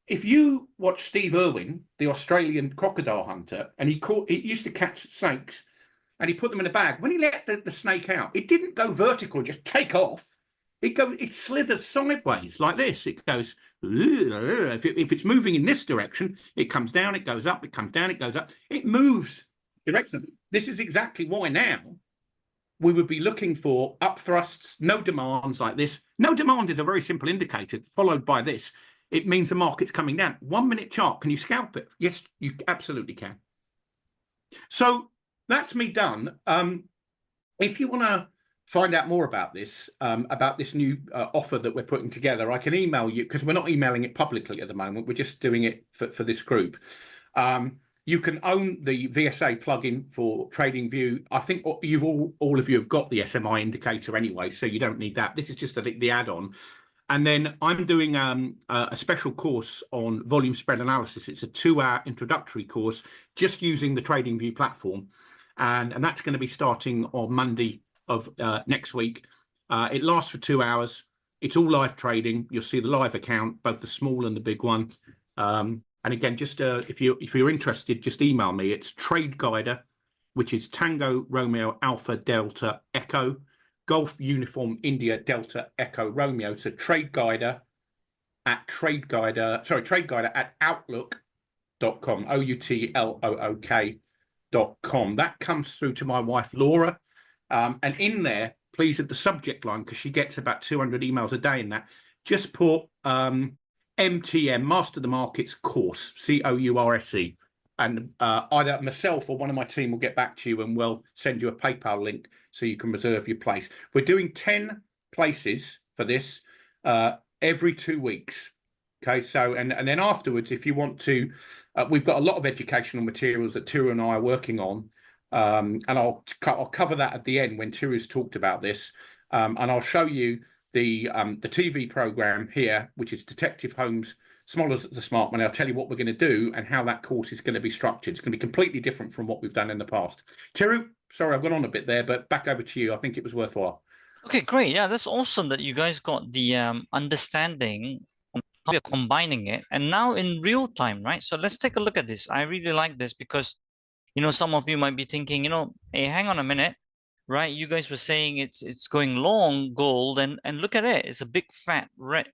If you watch Steve Irwin, the Australian crocodile hunter, and he used to catch snakes, and he put them in a bag. When he let the snake out, it didn't go vertical, just take off. It slithers sideways like this. It goes, if it's moving in this direction, it comes down, it goes up, it comes down, it goes up. It moves direction. This is exactly why now we would be looking for up thrusts, no demands like this. No demand is a very simple indicator, followed by this. It means the market's coming down. 1 minute chart, can you scalp it? Yes, you absolutely can. So that's me done. If you want to find out more about this new offer that we're putting together, I can email you, because we're not emailing it publicly at the moment. We're just doing it for this group. You can own the VSA plugin for TradingView. I think all of you have got the SMI indicator anyway, so you don't need that. This is just the add-on. And then I'm doing a special course on volume spread analysis. It's a 2-hour introductory course just using the TradingView platform. And that's going to be starting on Monday of next week. It lasts for 2 hours. It's all live trading. You'll see the live account, both the small and the big one. And again, just if you're interested, just email me. It's tradeguider which is Tango Romeo Alpha Delta Echo Golf Uniform India Delta Echo Romeo. So TradeGuider at outlook.com, outlook.com. That comes through to my wife Laura, and in there, please, at the subject line, because she gets about 200 emails a day in that, just put MTM, Master the Markets course, COURSE, and either myself or one of my team will get back to you and we'll send you a PayPal link so you can reserve your place. We're doing 10 places for this every 2 weeks. Okay, so and then afterwards, if you want to, we've got a lot of educational materials that Tiru and I are working on, and I'll cover that at the end when Tiru's talked about this, and I'll show you the TV program here, which is Detective Holmes, Small as the Smart Money. I'll tell you what we're going to do and how that course is going to be structured. It's going to be completely different from what we've done in the past. Tiru, sorry, I've gone on a bit there, but back over to you. I think it was worthwhile. Okay, great. Yeah, that's awesome that you guys got the understanding on how you're combining it, and now in real time, right? So let's take a look at this. I really like this because, you know, some of you might be thinking, you know, hey, hang on a minute, right? You guys were saying it's going long gold, and look at it, it's a big fat red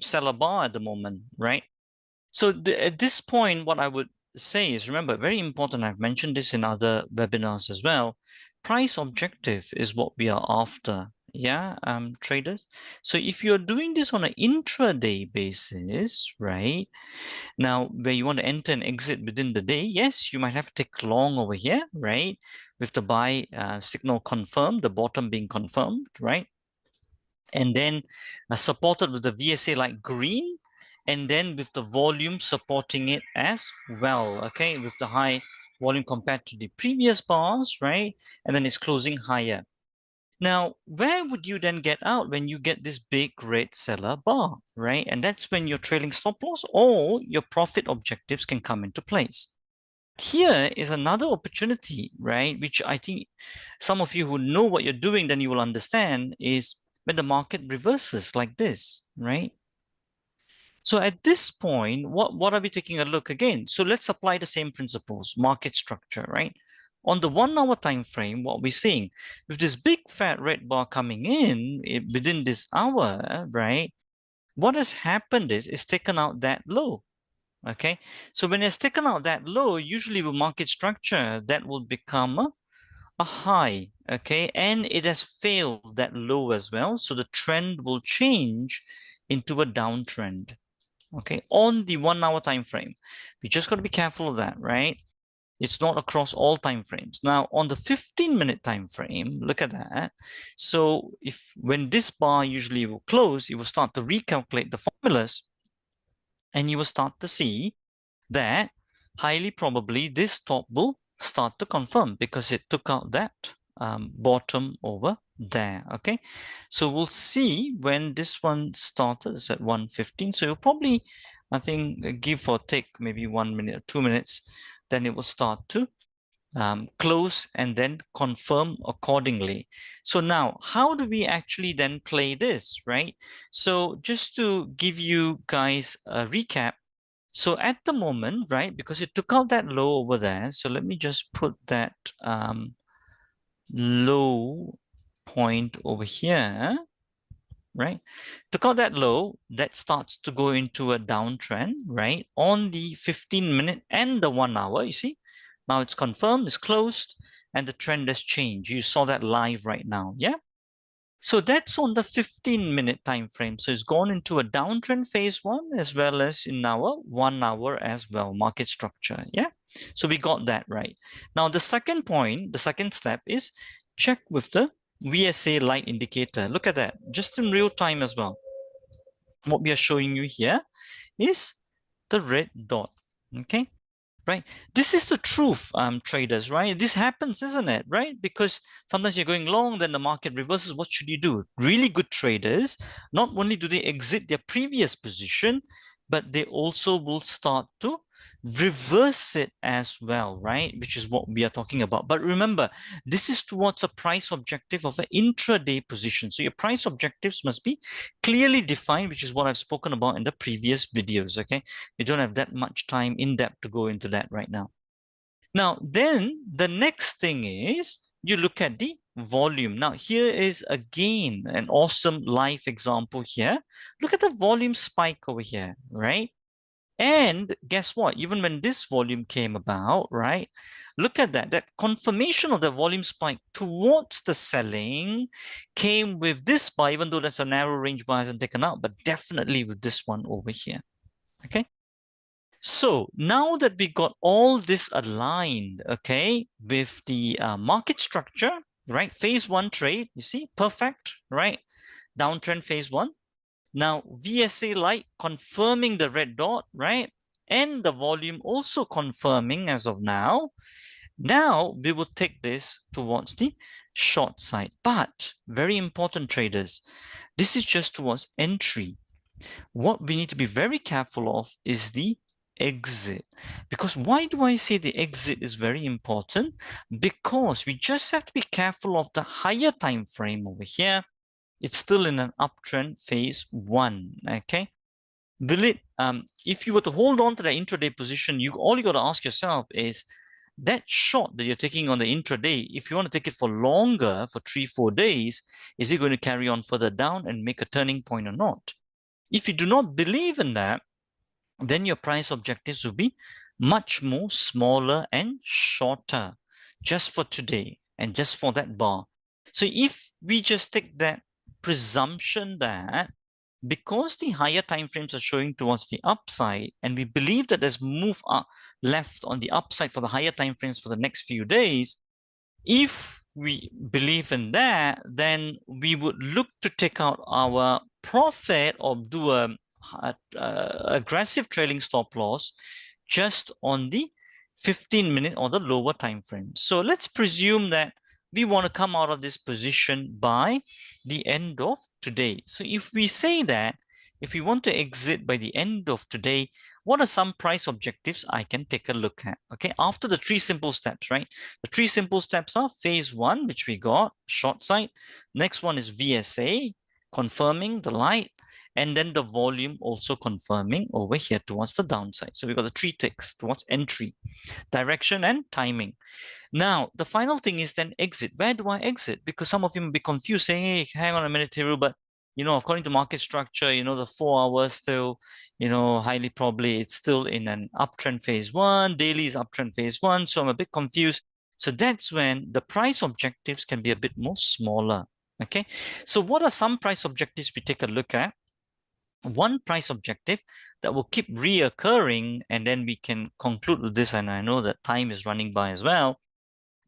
seller bar at the moment, right? So at this point, what I would say is, remember, very important, I've mentioned this in other webinars as well, price objective is what we are after, yeah, traders. So if you're doing this on an intraday basis, right, now where you want to enter and exit within the day, yes, you might have to take long over here, right, with the buy signal confirmed, the bottom being confirmed, right, and then supported with the VSA like green, and then with the volume supporting it as well, okay, with the high volume compared to the previous bars, right, and then it's closing higher. Now, where would you then get out when you get this big red seller bar, right? And that's when your trailing stop loss or your profit objectives can come into place. Here is another opportunity, right, which I think some of you who know what you're doing, then you will understand, is when the market reverses like this, right? So at this point, what are we taking a look again? So let's apply the same principles, market structure, right? On the 1 hour time frame, what we're seeing, with this big fat red bar coming in within this hour, right? What has happened is it's taken out that low. Okay, so when it's taken out that low, usually with market structure, that will become a high, okay, and it has failed that low as well, so the trend will change into a downtrend, okay, on the 1 hour time frame. We just got to be careful of that, right? It's not across all time frames. Now on the 15-minute time frame, look at that. So if when this bar usually will close, it will start to recalculate the formulas, and you will start to see that highly probably this top will start to confirm because it took out that bottom over there. Okay, so we'll see when this one started. It's at 1:15. So you'll probably, I think, give or take maybe 1 minute or 2 minutes, then it will start to close and then confirm accordingly. So now, how do we actually then play this, right? So just to give you guys a recap, so at the moment, right, because it took out that low over there, so let me just put that low point over here, right? Took out that low, that starts to go into a downtrend, right? On the 15-minute and the 1 hour, you see? Now it's confirmed, it's closed, and the trend has changed. You saw that live right now, yeah? So that's on the 15-minute time frame. So it's gone into a downtrend phase 1 as well as in our 1 hour as well, market structure, yeah? So we got that right. Now the second point, the second step is check with the VSA light indicator. Look at that, just in real time as well. What we are showing you here is the red dot, okay? Right, this is the truth, traders, right? This happens, isn't it, right? Because sometimes you're going long, then the market reverses. What should you do? Really good traders, not only do they exit their previous position, but they also will start to reverse it as well, right? Which is what we are talking about. But remember, this is towards a price objective of an intraday position. So your price objectives must be clearly defined, which is what I've spoken about in the previous videos, okay? We don't have that much time in depth to go into that right now. Now, then the next thing is you look at the volume. Now, here is again an awesome live example here. Look at the volume spike over here, right? And guess what? Even when this volume came about, right? Look at that. That confirmation of the volume spike towards the selling came with this bar, even though that's a narrow range bar hasn't taken out, but definitely with this one over here. Okay. So now that we got all this aligned, okay, with the market structure, right? Phase one trade, you see, perfect, right? Downtrend phase one. Now, VSA light confirming the red dot, right? And the volume also confirming as of now. Now, we will take this towards the short side. But, very important traders, this is just towards entry. What we need to be very careful of is the exit. Because why do I say the exit is very important? Because we just have to be careful of the higher time frame over here. It's still in an uptrend phase one, okay? Will it, if you were to hold on to the intraday position, all you got to ask yourself is, that short that you're taking on the intraday, if you want to take it for longer, for 3-4 days, is it going to carry on further down and make a turning point or not? If you do not believe in that, then your price objectives will be much more smaller and shorter, just for today and just for that bar. So if we just take that presumption that because the higher time frames are showing towards the upside, and we believe that there's move up left on the upside for the higher time frames for the next few days, if we believe in that, then we would look to take out our profit or do a aggressive trailing stop loss just on the 15-minute or the lower time frame. So let's presume that we want to come out of this position by the end of today. So if we say that, if we want to exit by the end of today, what are some price objectives I can take a look at? Okay, after the 3 simple steps, right? The 3 simple steps are phase one, which we got, short side. Next one is VSA, confirming the light, and then the volume also confirming over here towards the downside. So we got the 3 ticks towards entry, direction, and timing. Now, the final thing is then exit. Where do I exit? Because some of you may be confused saying, hey, hang on a minute, Thiru, but according to market structure, the 4 hours still, highly probably it's still in an uptrend phase one, daily is uptrend phase one. So I'm a bit confused. So that's when the price objectives can be a bit more smaller. Okay. So what are some price objectives we take a look at? One price objective that will keep reoccurring, and then we can conclude with this, and I know that time is running by as well.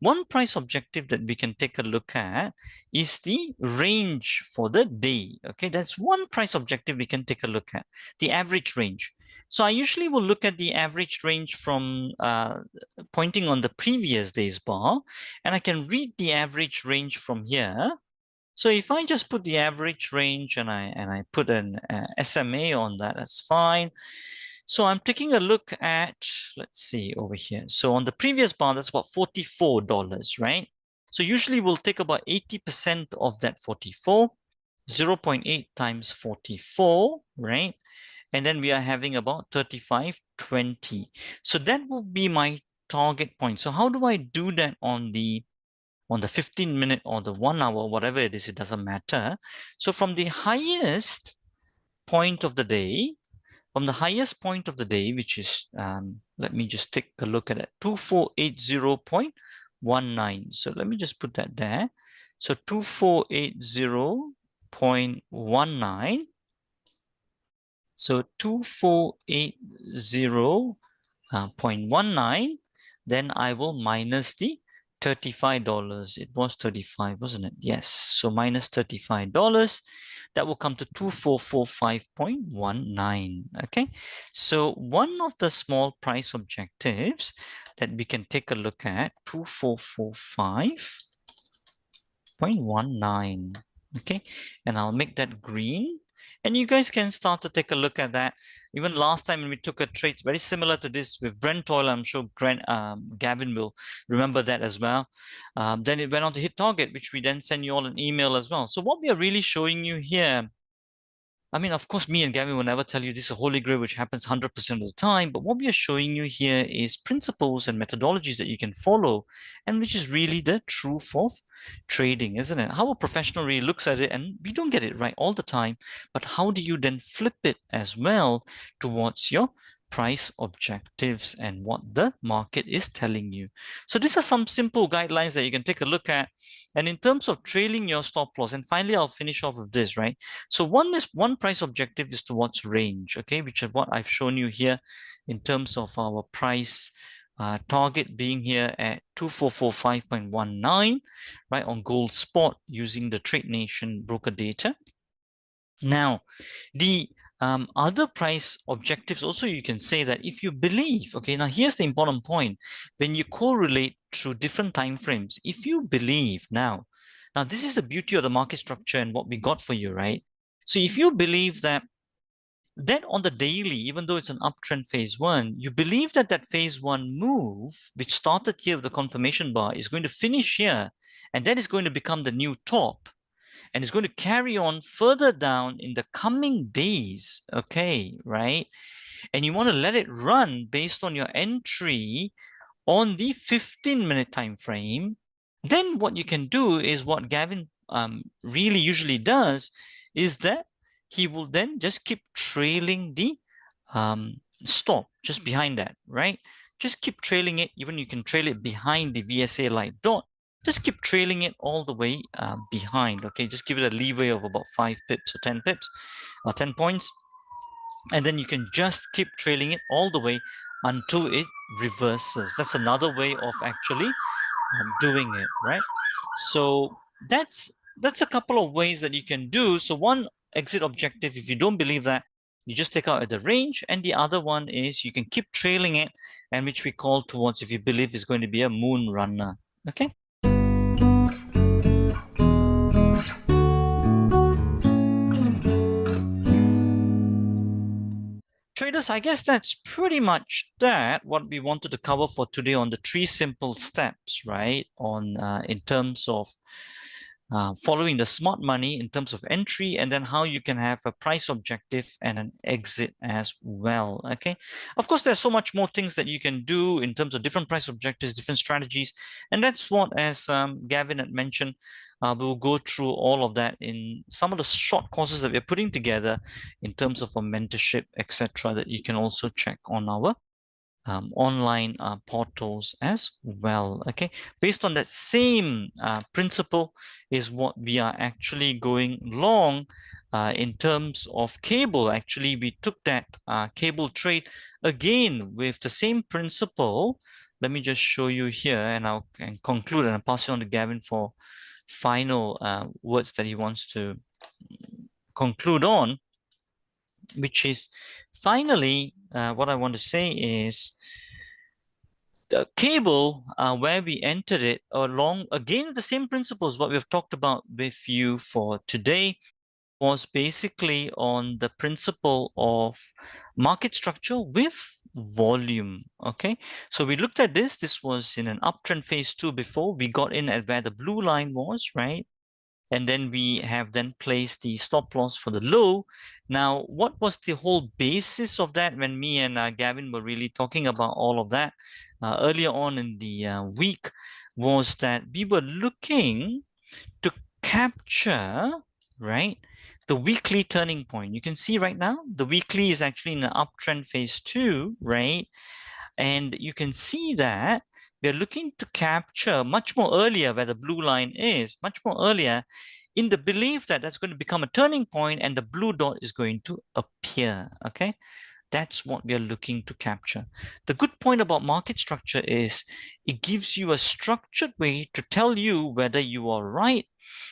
One price objective that we can take a look at is the range for the day. Okay, that's one price objective we can take a look at, the average range. So I usually will look at the average range from pointing on the previous day's bar, and I can read the average range from here. So if I just put the average range and I put an SMA on that, that's fine. So I'm taking a look at, let's see over here. So on the previous bar, that's about $44, right? So usually we'll take about 80% of that 44, 0.8 times 44, right? And then we are having about 35.20. So that will be my target point. So how do I do that on the 15-minute or the 1 hour, whatever it is, it doesn't matter. So from the highest point of the day, which is, let me just take a look at it, 2480.19. So let me just put that there. So 2480.19. So 2480.19, then I will minus the $35. It was 35, wasn't it? Yes. So minus $35. That will come to 2445.19. Okay. So one of the small price objectives that we can take a look at, 2445.19. Okay. And I'll make that green. And you guys can start to take a look at that. Even last time when we took a trade very similar to this with Brent oil, I'm sure Gavin will remember that as well. Then it went on to hit target, which we then send you all an email as well. So what we are really showing you here I mean, of course, me and Gavin will never tell you this is a holy grail which happens 100% of the time, but what we are showing you here is principles and methodologies that you can follow, and which is really the truth of trading, isn't it? How a professional really looks at it, and we don't get it right all the time, but how do you then flip it as well towards your price objectives and what the market is telling you? So these are some simple guidelines that you can take a look at. And in terms of trailing your stop loss, and finally, I'll finish off with this, right? So one price objective is towards range, okay, which is what I've shown you here in terms of our price target being here at 2445.19, right, on gold spot using the Trade Nation broker data. Now, the other price objectives also, you can say that if you believe, okay, now here's the important point, when you correlate through different time frames, if you believe now this is the beauty of the market structure and what we got for you, right? So if you believe that then on the daily, even though it's an uptrend phase one, you believe that that phase one move, which started here with the confirmation bar, is going to finish here, and then it's going to become the new top, and it's going to carry on further down in the coming days, okay, right? And you want to let it run based on your entry on the 15-minute time frame, then what you can do is what Gavin really usually does is that he will then just keep trailing the stop just behind that, right? Just keep trailing it. Even you can trail it behind the VSA light dot. Just keep trailing it all the way behind, okay? Just give it a leeway of about 5 pips or 10 pips or 10 points. And then you can just keep trailing it all the way until it reverses. That's another way of actually doing it, right? So that's a couple of ways that you can do. So one exit objective, if you don't believe that, you just take out at the range, and the other one is you can keep trailing it, and which we call towards if you believe is going to be a moon runner. Okay. Traders, I guess that's pretty much what we wanted to cover for today on the 3 simple steps, right? On in terms of following the smart money in terms of entry, and then how you can have a price objective and an exit as well. Okay, of course, there's so much more things that you can do in terms of different price objectives, different strategies, and that's what, as Gavin had mentioned, we'll go through all of that in some of the short courses that we're putting together in terms of a mentorship, etc., that you can also check on our online portals as well. Okay, based on that same principle is what we are actually going along in terms of cable. Actually, we took that cable trade again with the same principle. Let me just show you here, and I'll conclude, and I'll pass it on to Gavin for final words that he wants to conclude on, which is finally what I want to say is the cable where we entered it along again the same principles what we've talked about with you for today was basically on the principle of market structure with volume. Okay, so we looked at this was in an uptrend phase 2 before we got in at where the blue line was, right? And then we have then placed the stop loss for the low. Now, what was the whole basis of that when me and Gavin were really talking about all of that earlier on in the week was that we were looking to capture, right, the weekly turning point. You can see right now, the weekly is actually in the uptrend phase 2, right? And you can see that we're looking to capture much more earlier where the blue line is, much more earlier, in the belief that that's going to become a turning point and the blue dot is going to appear, okay? That's what we are looking to capture. The good point about market structure is it gives you a structured way to tell you whether you are right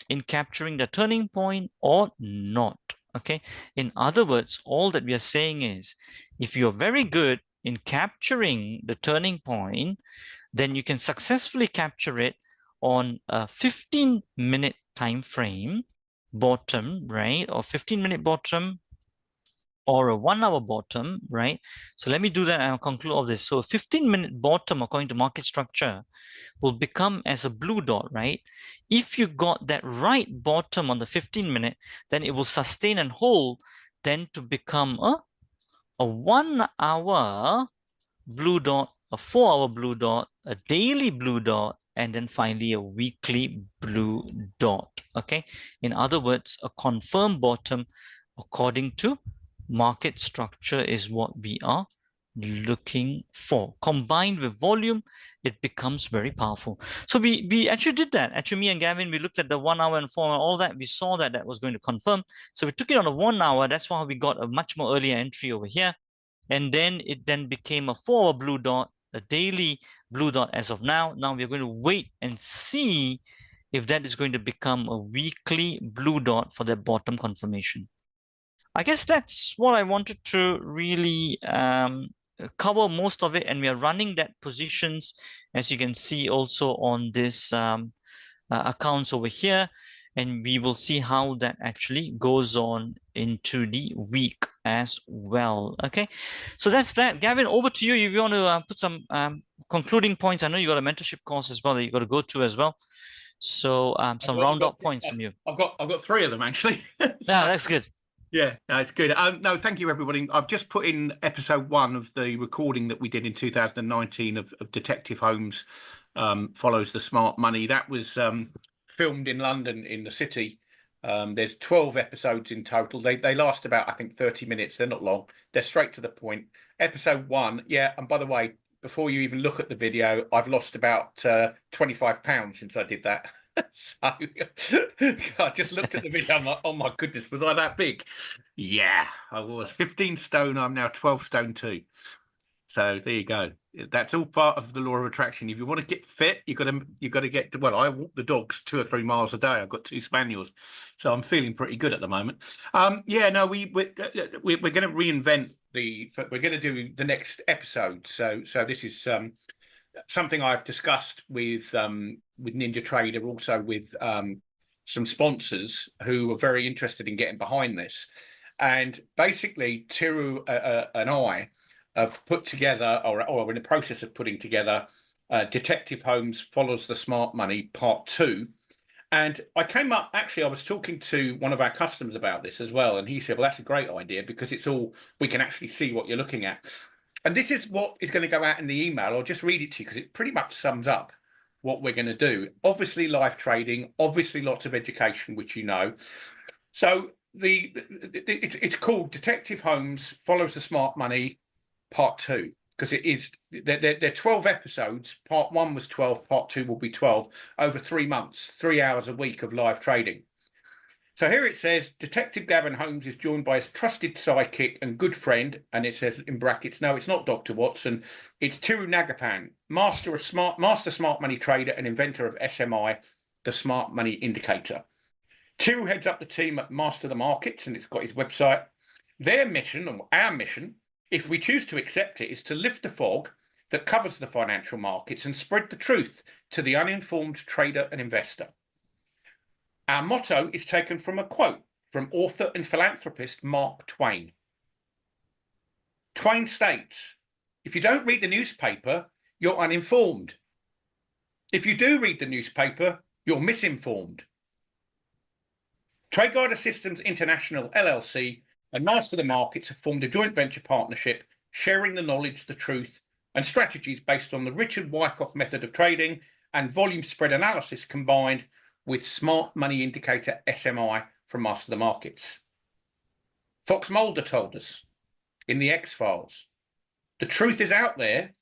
in capturing the turning point or not, okay? In other words, all that we are saying is if you're very good in capturing the turning point, then you can successfully capture it on a 15-minute time frame bottom, right? Or 15-minute bottom or a 1-hour bottom, right? So let me do that and I'll conclude all this. So a 15-minute bottom, according to market structure, will become as a blue dot, right? If you got that right bottom on the 15-minute, then it will sustain and hold then to become a 1 hour blue dot, a 4 hour blue dot, a daily blue dot, and then finally a weekly blue dot. Okay. In other words, a confirmed bottom according to market structure is what we are looking for. Combined with volume, it becomes very powerful. So we actually did that. Actually, me and Gavin, we looked at the 1 hour and 4 hour, all that. We saw that that was going to confirm. So we took it on a 1 hour. That's why we got a much more earlier entry over here. And then it then became a 4 hour blue dot, a daily blue dot as of now. Now we're going to wait and see if that is going to become a weekly blue dot for that bottom confirmation. I guess that's what I wanted to really cover most of it. And we are running that positions, as you can see also on this accounts over here. And we will see how that actually goes on into the week as well. Okay, so that's that. Gavin, over to you if you want to put some concluding points. I know you got a mentorship course as well that you got to go to as well. So some round-up points from you. I've got 3 of them actually. Yeah, that's good. Yeah, no, it's good. No, thank you, everybody. I've just put in episode 1 of the recording that we did in 2019 of Detective Holmes Follows the Smart Money. That was filmed in London in the city. There's 12 episodes in total. They last about, I think, 30 minutes. They're not long. They're straight to the point. Episode 1, yeah. And by the way, before you even look at the video, I've lost about 25 pounds since I did that. So I just looked at the video. I'm like, oh my goodness, was I that big? Yeah, I was 15 stone. I'm now 12 stone 2. So there you go. That's all part of the law of attraction. If you want to get fit, you've got to get. Well, I walk the dogs 2 or 3 miles a day. I've got 2 spaniels, so I'm feeling pretty good at the moment. Yeah, no, we're going to reinvent we're going to do the next episode. So this is something I've discussed with Ninja Trader, also with some sponsors who are very interested in getting behind this. And basically, Tiru and I have put together, or we're in the process of putting together, Detective Holmes Follows the Smart Money Part 2. And I came up, actually, I was talking to one of our customers about this as well. And he said, well, that's a great idea because it's all, we can actually see what you're looking at. And this is what is going to go out in the email. I'll just read it to you because it pretty much sums up what we're going to do. Obviously, live trading, obviously lots of education, which you know. So it's called Detective Holmes Follows the Smart Money Part 2, because it is, they're 12 episodes. Part 1 was 12, Part 2 will be 12, over 3 months, 3 hours a week of live trading. So here it says, Detective Gavin Holmes is joined by his trusted sidekick and good friend, and it says in brackets, no, it's not Dr. Watson, it's Tiru Nagapan, master smart money trader and inventor of SMI, the Smart Money Indicator. Tiru heads up the team at MasterTheMarkets, and it's got his website. Their mission, or our mission, if we choose to accept it, is to lift the fog that covers the financial markets and spread the truth to the uninformed trader and investor. Our motto is taken from a quote from author and philanthropist Mark Twain. Twain states, if you don't read the newspaper, you're uninformed. If you do read the newspaper, you're misinformed. TradeGuider Systems International LLC and MasterTheMarkets have formed a joint venture partnership, sharing the knowledge, the truth, and strategies based on the Richard Wyckoff method of trading and volume spread analysis combined with Smart Money Indicator SMI from MasterTheMarkets. Fox Mulder told us in the X-Files, the truth is out there,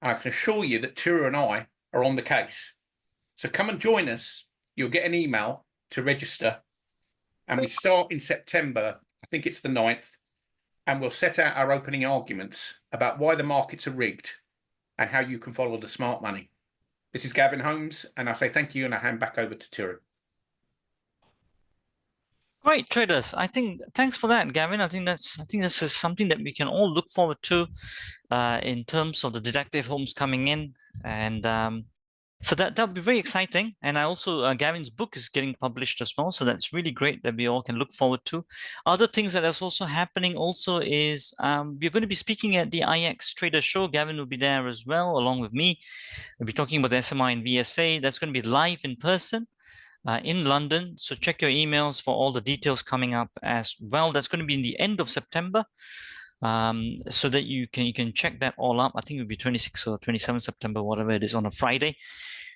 and I can assure you that Tiru and I are on the case. So come and join us. You'll get an email to register, and we start in September, I think it's the 9th, and we'll set out our opening arguments about why the markets are rigged and how you can follow the smart money. This is Gavin Holmes, and I say thank you, and I hand back over to Tiru. Great, traders. I think thanks for that, Gavin. I think this is something that we can all look forward to in terms of the Detective Holmes coming in, and so that'll be very exciting. And I also Gavin's book is getting published as well, so that's really great that we all can look forward to. Other things that is also happening also is we're going to be speaking at the IX Trader Show. Gavin will be there as well, along with me. We'll be talking about the SMI and VSA. That's going to be live in person. in London. So check your emails for all the details coming up as well. That's going to be in the end of September, so that you can check that all up. I think it'll be 26 or 27 September, whatever it is, on a Friday.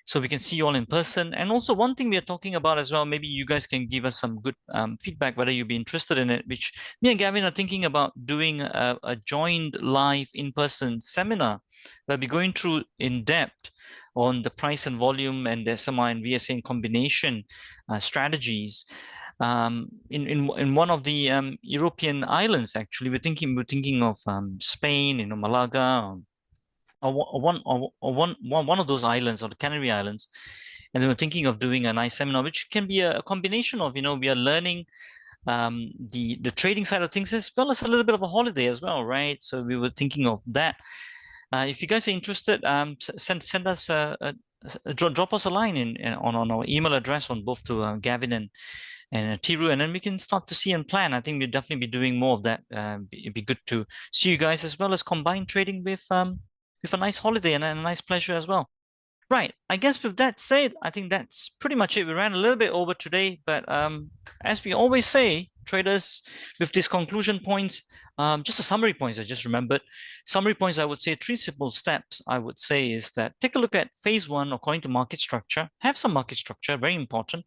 So we can see you all in person. And also one thing we are talking about as well, maybe you guys can give us some good feedback, whether you'd be interested in it, which me and Gavin are thinking about doing a joined live in-person seminar. We'll be going through in depth on the price and volume and the SMA and VSA in combination strategies. In one of the European islands, actually, we're thinking of Spain, Malaga, or one of those islands, or the Canary Islands, and then we're thinking of doing a nice seminar, which can be a combination of, we are learning the trading side of things, as well as a little bit of a holiday as well, right? So we were thinking of that. If you guys are interested, send us drop us a line on our email address, on both to Gavin and Tiru, and then we can start to see and plan. I think we'll definitely be doing more of that. It'd be good to see you guys, as well as combine trading with a nice holiday and a nice pleasure as well. Right. I guess with that said, I think that's pretty much it. We ran a little bit over today, but as we always say, traders, with these conclusion points, just a summary points I just remembered. Summary points, I would say 3 simple steps, I would say, is that take a look at phase 1 according to market structure. Have some market structure, very important.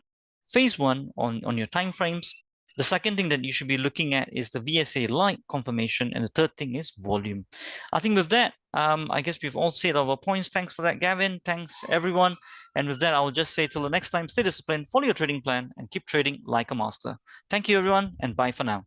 Phase 1 on your time frames. The second thing that you should be looking at is the VSA light confirmation, and the third thing is volume. I think with that, I guess we've all said our points. Thanks for that, Gavin. Thanks, everyone. And with that, I'll just say till the next time, stay disciplined, follow your trading plan, and keep trading like a master. Thank you, everyone, and bye for now.